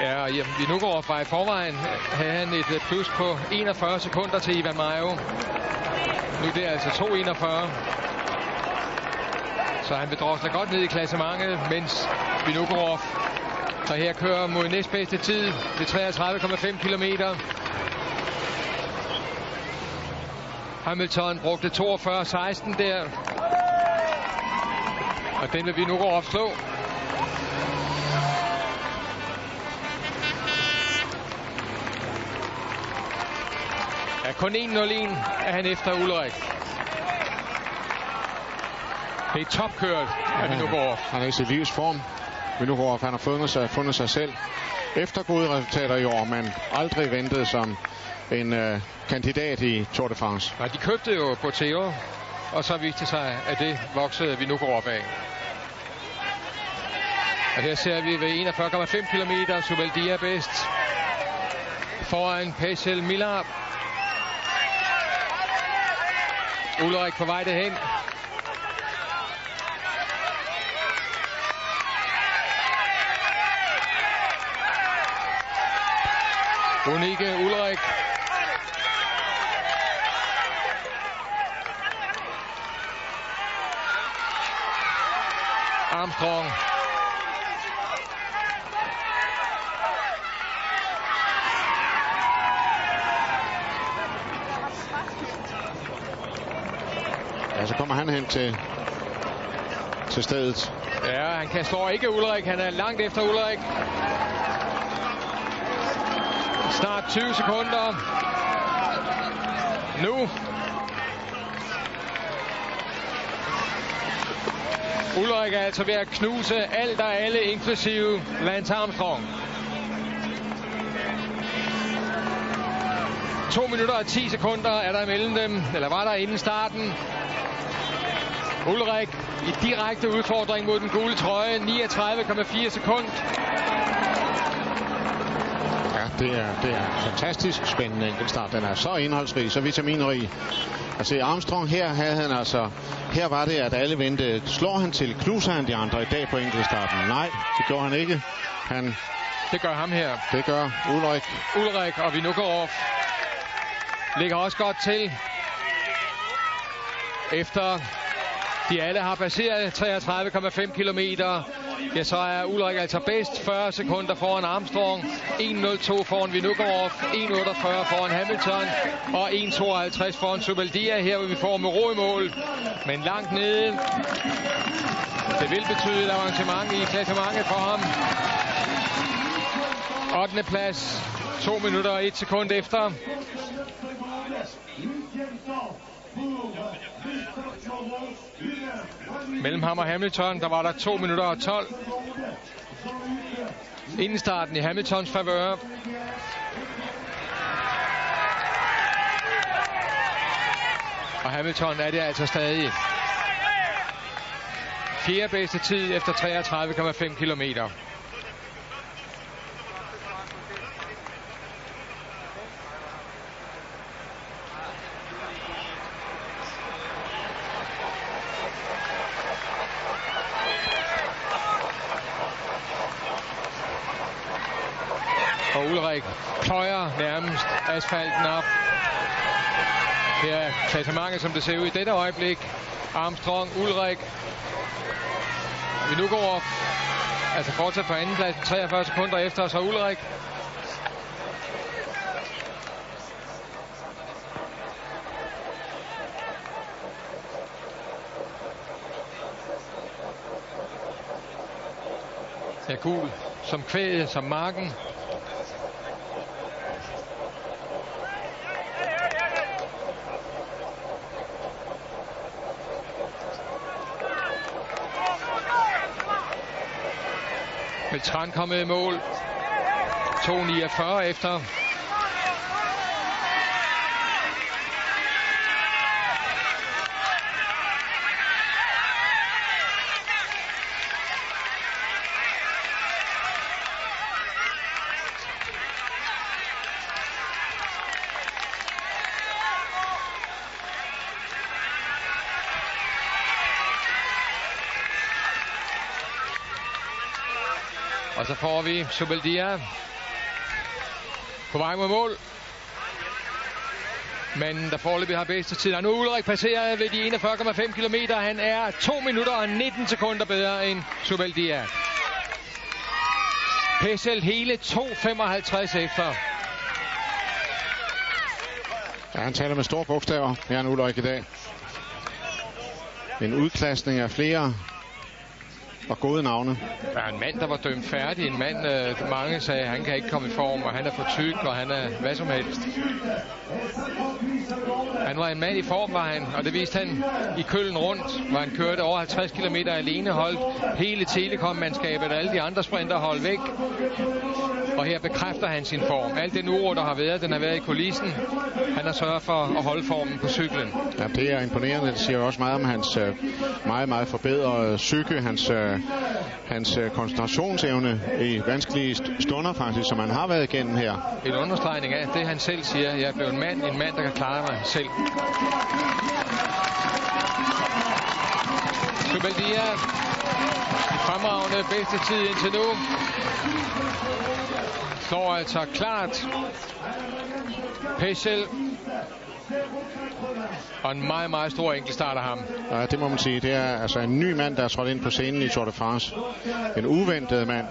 Ja, Vinokurov var i forvejen. Havde han et plus på 41 sekunder til Ivan Mayo. Nu det er altså 2.41. Så han vil drosle godt ned i klassementet, mens Vinokurov, der her kører mod næstbedste tid ved 33,5 kilometer. Hamilton brugte 42.16 der. Og den vil Vinokurov slå. Ja, kun 1.01 er han efter Ullrich. Det er topkørt af Vinokurov. Han er i sit livs form. Vinokurov, han har fundet sig selv. Efter gode resultater i år, men aldrig ventet som en kandidat i Tour de France. Nej, de købte jo Bottero, og så viste det sig, at det voksede Vinokurov af. Og her ser vi ved 41,5 km, Subaldia bedst. Foran Pesel Millar. Ullrich på vej derhen. Unikke Ullrich. Armstrong. Ja, så kommer han hen til stedet. Ja, han kan slå ikke Ullrich. Han er langt efter Ullrich. Snart 20 sekunder. Nu. Ullrich er altså ved at knuse alt og alle, inklusive Lance Armstrong. 2 minutter og 10 sekunder er der imellem dem, eller var der inden starten. Ullrich i direkte udfordring mod den gule trøje. 39,4 sekunder. Ja, det er fantastisk spændende enkeltstart. Den er så indholdsrig, så vitaminrig. Altså Armstrong her var det, at alle ventede. Slår han til, knuser han de andre i dag på enkeltstarten? Nej, det gjorde han ikke. Det gør ham her. Det gør Ullrich. Ullrich og Vinokurov ligger også godt til. Efter de alle har passeret 33,5 kilometer, ja, så er Ullrich altså bedst. 40 sekunder foran Armstrong, 1.02 foran Vinokurov, 1.48 foran Hamilton og 1.52 foran Zubeldia. Her vil vi få Moreau i mål, men langt nede. Det vil betyde et avancement i klassementet for ham. 8. plads, 2 minutter og 1 sekund efter. Mellem ham og Hamilton, der var der 2 minutter og 12. Inden starten i Hamiltons favør. Og Hamilton er det altså stadig. 4. bedste tid efter 33,5 kilometer. Og Ullrich pløjer nærmest asfalten op. Her er klassementet, som det ser ud i dette øjeblik. Armstrong, Ullrich, Vinokurov, altså fortsat på andenpladsen, 43 sekunder efter, så Ullrich. Ja, gul som kvæget, som marken. Beltran kommet i mål. 2.49 efter. Og så får vi Zubeldia på vej mod mål. Men der foreløbig har bedste tid. Og nu Ullrich passerer ved de 41,5 kilometer. Han er 2 minutter og 19 sekunder bedre end Zubeldia. Pessel hele 2.55 efter. Ja, han taler med store bogstaver, Jan Ullrich i dag. En udklassning af flere og gode navne. Ja, en mand, der var dømt færdig. En mand, mange sagde, han kan ikke komme i form, og han er for tyk, og han er hvad som helst. Han var en mand i form, var han, og det viste han i Køln rundt, hvor han kørte over 50 km alene, holdt hele Telekom-mandskabet og alle de andre sprinter holdt væk. Og her bekræfter han sin form. Alt den uro, der har været, den har været i kulissen. Han har sørget for at holde formen på cyklen. Ja, det er imponerende. Det siger også meget om hans meget, meget forbedrede psyke, hans koncentrationsevne i vanskelige stunder faktisk, som han har været igennem her. En understregning af det, han selv siger. Jeg er blevet en mand, der kan klare mig selv. Zubeldia, fremragende bedste tid indtil nu. Slår altså klart Pessel. Og en meget, meget stor enkeltstart af ham. Ja, det må man sige. Det er altså en ny mand, der er trådt ind på scenen i Tour de France. En uventet mand.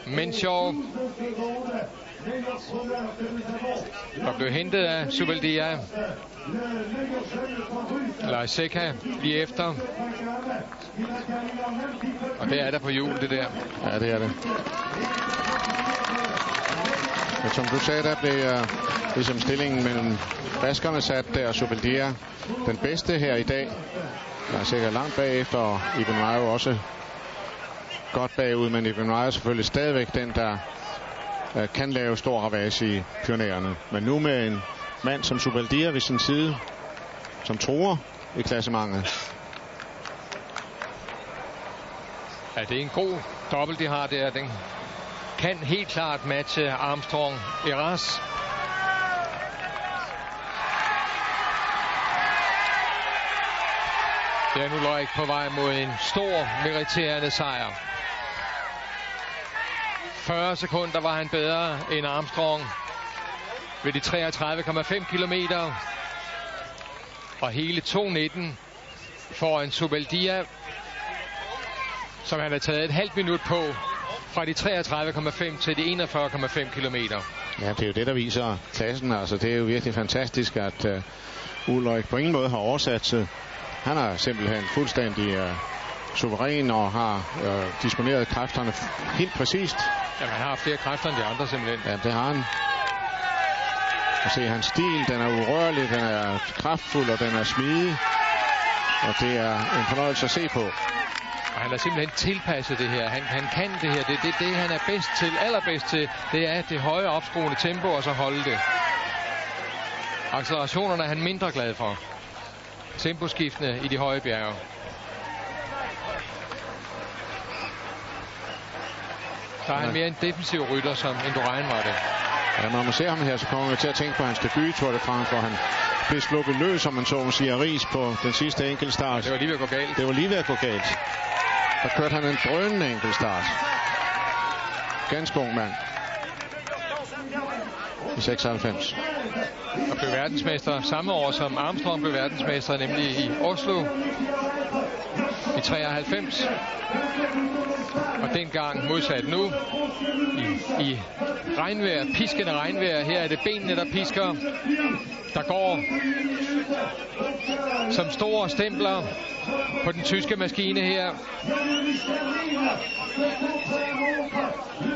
Mensjov. Og blev hentet af Zubeldia. Lajseka lige efter. Og det er der på hjul, det der. Ja, det er det. Men som du sagde, der blev ligesom stillingen mellem baskerne sat der. Zubeldia den bedste her i dag. Der er sikkert langt bagefter, og Iben Mayo også godt bagud, men Iben Mayo selvfølgelig stadigvæk den, der kan lave stor ravage i pionererne. Men nu med en mand som Zubeldia ved sin side, som truer i klassementet. Ja, det er en god dobbelt, de har der. Den kan helt klart matche Armstrong Eras. Det er nu Ulrich på vej mod en stor meriterende sejr. 40 sekunder var han bedre end Armstrong ved de 33,5 kilometer. Og hele 2.19 for en Zubeldia, som han har taget et halvt minut på fra de 33,5 til de 41,5 kilometer. Ja, det er jo det, der viser klassen. Altså, det er jo virkelig fantastisk, at Ulrich på ingen måde har oversat sig. Han er simpelthen fuldstændig suveræn og har disponeret kræfterne helt præcist. Ja, han har flere kræfter end de andre simpelthen. Ja, det har han. Og se, hans stil, den er urørlig, den er kraftfuld, og den er smidig. Og det er en fornøjelse at se på. Og han har simpelthen tilpasset det her. Han kan det her. Det han er bedst til, allerbedst til, det er det høje opskruende tempo, og så holde det. Accelerationerne er han mindre glad for. Temposkiftene i de høje bjerge. Der er han mere en defensiv rytter, som Indurain var det. Ja, når man ser ham her, så kommer man til at tænke på hans debut i Tour de France, hvor han blev sluppet løs, som man så må sige, Ries på den sidste enkeltstart. Ja, det var lige ved at gå galt. Det var lige ved at gå galt. Der kørte han en drønende enkeltstart. Ganske ung mand. I 96. Og blev verdensmester samme år som Armstrong blev verdensmester, nemlig i Oslo i 93. Og dengang modsat nu i regnvejr, piskende regnvejr. Her er det benene, der pisker, der går som store stempler på den tyske maskine her.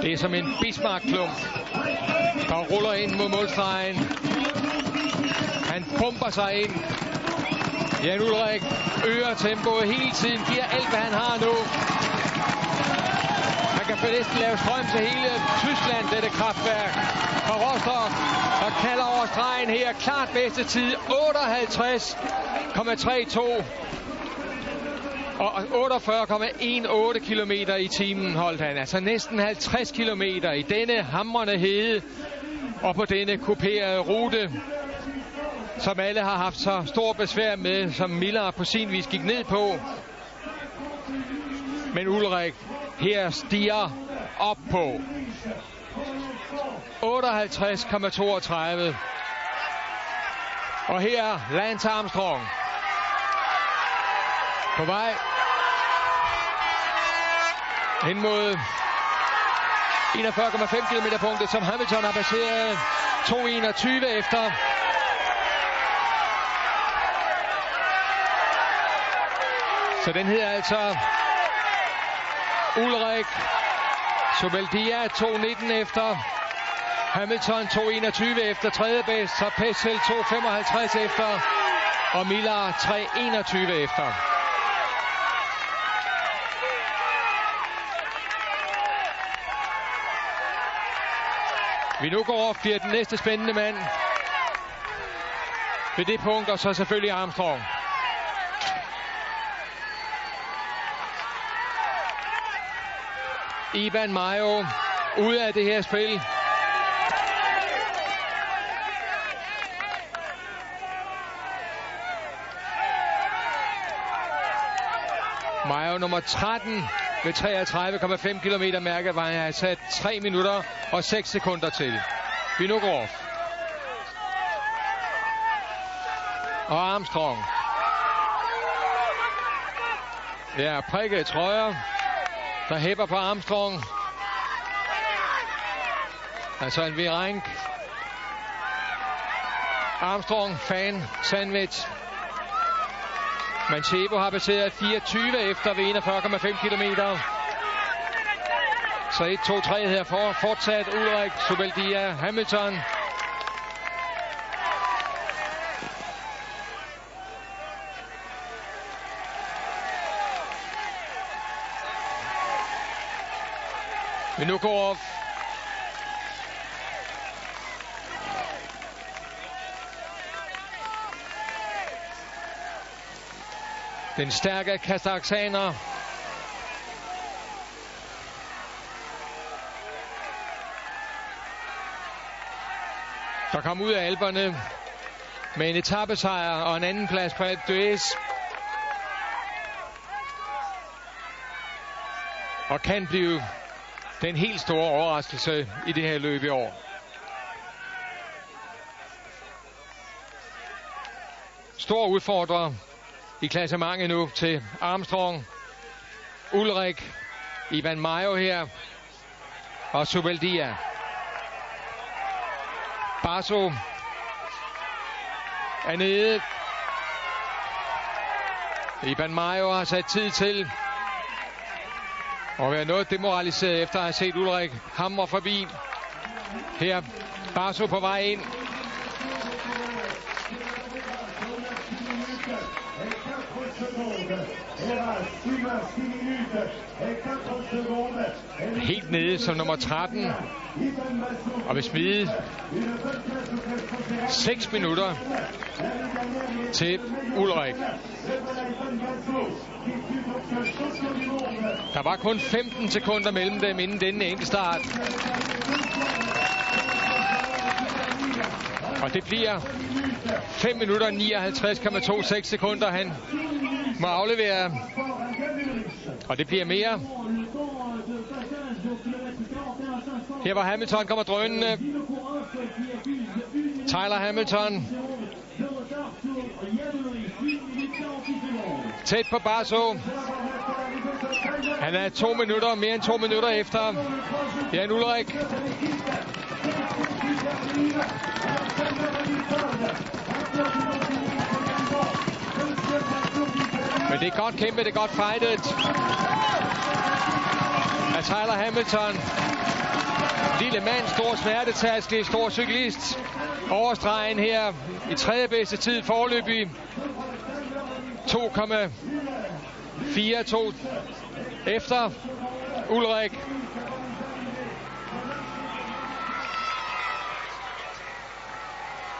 Det er som en Bismarck-klump, der ruller ind mod målstregen. Han pumper sig ind. Jan Ullrich øger tempoet hele tiden, giver alt, hvad han har nu. Han kan næsten lave strøm til hele Tyskland, dette kraftværk. Fra Rostock, og kalder over stregen her. Klart bedste tid, 58,32. Og 48,18 kilometer i timen holdt han. Altså næsten 50 kilometer i denne hamrende hede. Og på denne kuperede rute, som alle har haft så stor besvær med, som Miller på sin vis gik ned på. Men Ullrich her stiger op på 58,32. Og her Lance Armstrong på vej hen mod 41,5 km punktet, som Hamilton har passeret 2:21 efter. Så den hedder altså Ullrich, Zubeldia 2:19 efter, Hamilton 2:21 efter tredje bedst, så Pessel 2:55 efter, og Miller 3:21 efter. Vinokurov bliver den næste spændende mand ved det punkt, og så selvfølgelig Armstrong. Iban Mayo ude af det her spil. Mayo nummer 13 ved 33,5 km mærket, hvor han har sat 3 minutter og 6 sekunder til. Vinokurov. Og Armstrong. Ja, prikket trøjer, der hæpper på Armstrong. Altså en Virenk. Armstrong fan sandwich. Manchebo har passeret 24 efter ved 41,5 km. Så 1, 2, 3 herfor. Fortsat Ullrich, Zubeldia, Hamilton. Vinokurov Den stærke kazakhstaner. Der kom ud af Alperne med en etapesejr og en anden plads på Alpe d'Huez. Og kan blive den helt store overraskelse i det her løb i år. Stor udfordrer i klassementet nu til Armstrong, Ullrich, Iban Mayo her og Zubeldia. Basso er nede. Iban Mayo har sat tid til og være noget demoraliseret efter at have set Ullrich hamre forbi. Her Basso på vej ind. Helt nede som nummer 13 og vil smide 6 minutter til Ullrich. Der var kun 15 sekunder mellem dem inden denne enkeltstart. Og det bliver 5 minutter 59,26 sekunder, han må aflevere. Og det bliver mere. Her hvor Hamilton kommer drønende. Tyler Hamilton. Tæt på Basso. Han er 2 minutter, mere end 2 minutter efter Jan Ullrich. Men det er godt kæmpet, det er godt fightet af Tyler Hamilton. Lille mand, stor smertetaske, stor cyklist. Overstregen her i tredje bedste tid foreløbig. 2,42 efter Ullrich.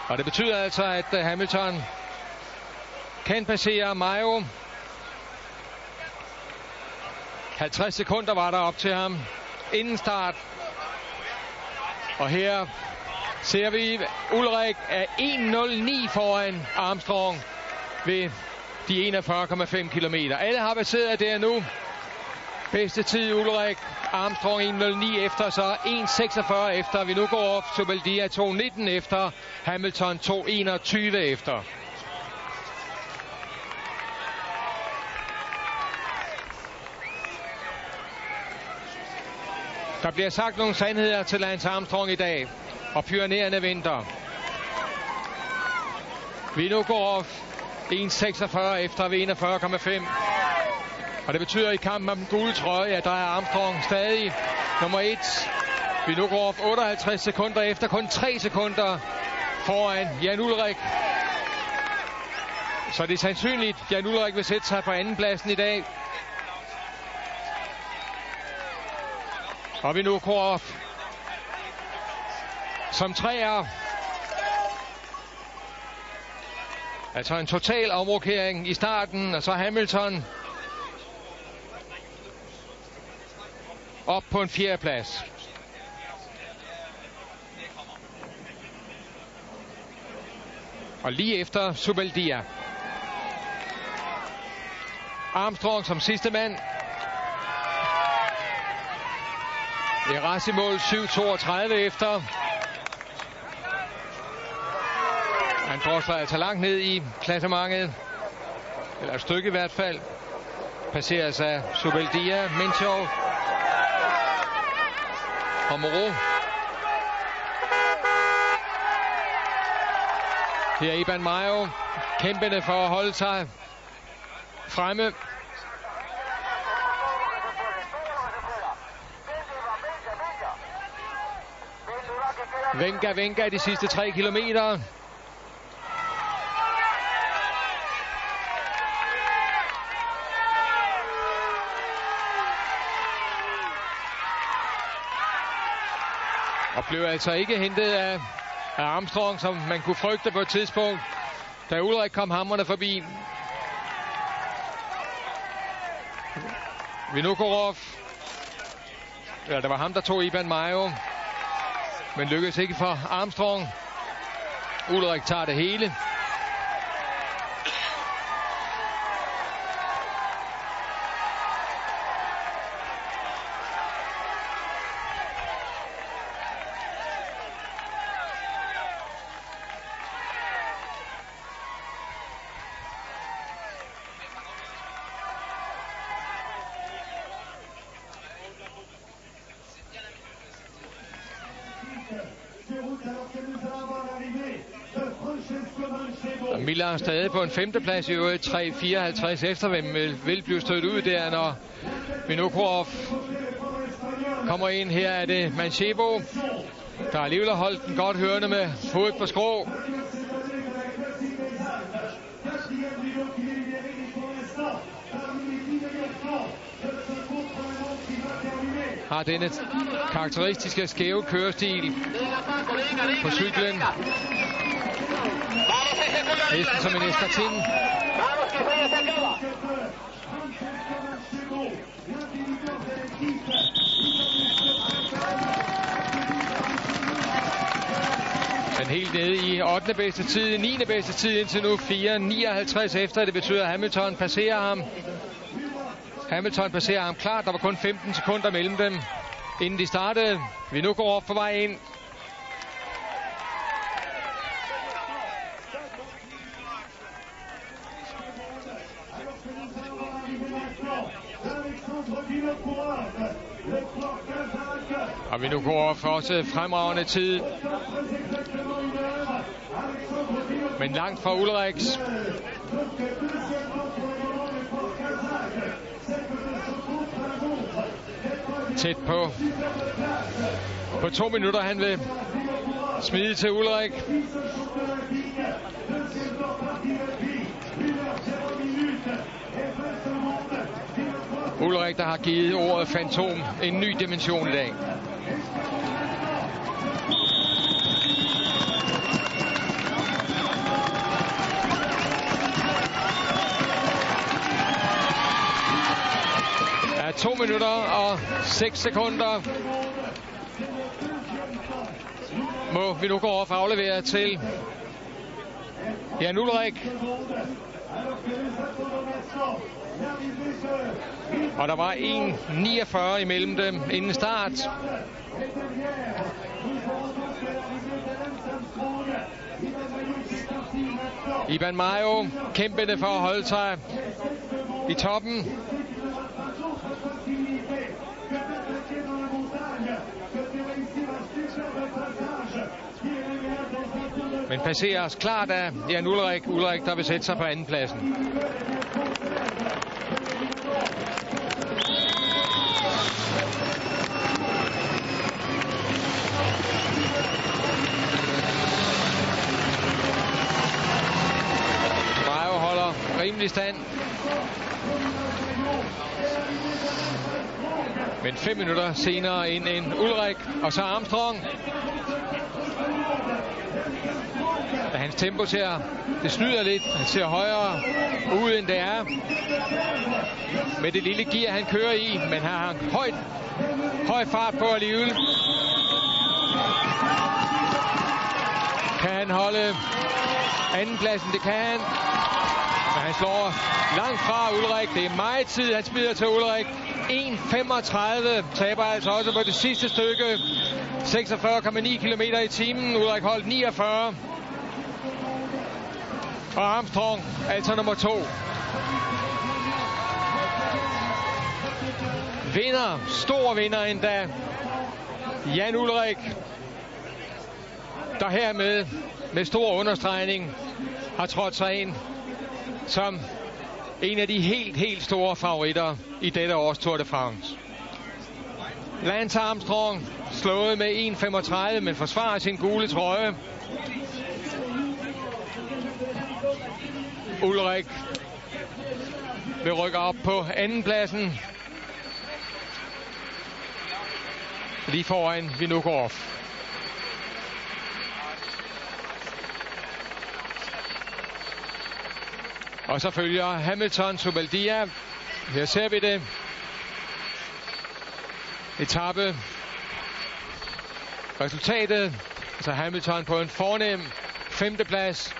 Og det betyder altså, at Hamilton kan passere Mayo. 50 sekunder var der op til ham inden start. Og her ser vi Ullrich er 1.09 foran Armstrong ved de 41,5 kilometer. Alle har passeret der nu. Bedste tid Ullrich, Armstrong 1.09 efter, så 1.46 efter. Vi nu går op, Zubeldia 2.19 efter, Hamilton 2.21 efter. Der bliver sagt nogle sandheder til Lance Armstrong i dag, og Pyrenæerne venter. Vi nu går op 1.46 efter ved 41,5. Og det betyder i kampen om den gule trøje, at der er Armstrong stadig nummer 1. Vi nu går op 58 sekunder efter, kun 3 sekunder foran Jan Ullrich. Så det er sandsynligt, at Jan Ullrich vil sætte sig på andenpladsen i dag. Og vi nu går op som treer. Altså en total omrokering i starten, og så Hamilton op på en 4. plads. Og lige efter Zubeldia. Armstrong som sidste mand. Eras i mål 7.32 efter. Han drosler altså langt ned i klassementet. Eller et stykke i hvert fald. Passeres af Zubeldia, Minchov og Moreau. Her er Iban Mayo kæmpende for at holde sig fremme. Venga de sidste 3 kilometer. Og blev altså ikke hentet af Armstrong, som man kunne frygte på et tidspunkt, da Ullrich kom hamrende forbi. Vinokurov. Ja, det var ham, der tog Iban Mayo. Men lykkedes ikke for Armstrong. Ullrich tager det hele. Miller er stadig på en 5. plads i øvrigt, 3.54 efter, hvem vil blive stødt ud der, når Vinokurov kommer ind. Her er det Manchebo, der alligevel har holdt den godt hørende med hovedet på skrå. Har denne karakteristiske skæve kørestil på cyklen. Næsten som en eskartin. Men helt nede i 8. bedste tid, 9. bedste tid indtil nu, 4.59 efter. Det betyder, at Hamilton passerer ham. Hamilton passerer ham klart. Der var kun 15 sekunder mellem dem, inden de startede. Vinokurov på vej ind. Og Vinokurov også fremragende tid. Men langt fra Ullrichs. Tæt på 2 minutter. Han vil smide til Ullrich. Ullrich, der har givet ordet fantom en ny dimension i dag. Ja, 2 minutter og 6 sekunder må Vinokurov aflevere til Jan Ullrich. Og der var 1.49 imellem dem inden start. Iban Mayo kæmpede for at holde sig i toppen. Men passeres klart af Jan Ullrich. Ullrich, der vil sætte sig på andenpladsen. Mayo holder rimelig stand. Men 5 minutter senere ind en Ullrich, og så Armstrong. Da hans tempo det snyder lidt. Han ser højere ud, end det er. Med det lille gear, han kører i, men han har høj fart på alligevel. Kan han holde andenpladsen? Det kan han. Men han slår langt fra Ullrich. Det er meget tid, han smider til Ullrich. 1.35 taber altså også på det sidste stykke. 46,9 km i timen. Ullrich holdt 49. Og Armstrong altså nummer 2. Stor vinder endda. Jan Ullrich, der hermed med stor understregning har trådt sig ind som en af de helt store favoritter i dette års Tour de France. Lance Armstrong slået med 1.35, men forsvarer sin gule trøje. Ullrich vil rykke op på andenpladsen. Lige foran Vinokurov. Og så følger Hamilton, Subaldia. Her ser vi det. etape. Resultatet, altså Hamilton på en fornem 5. plads.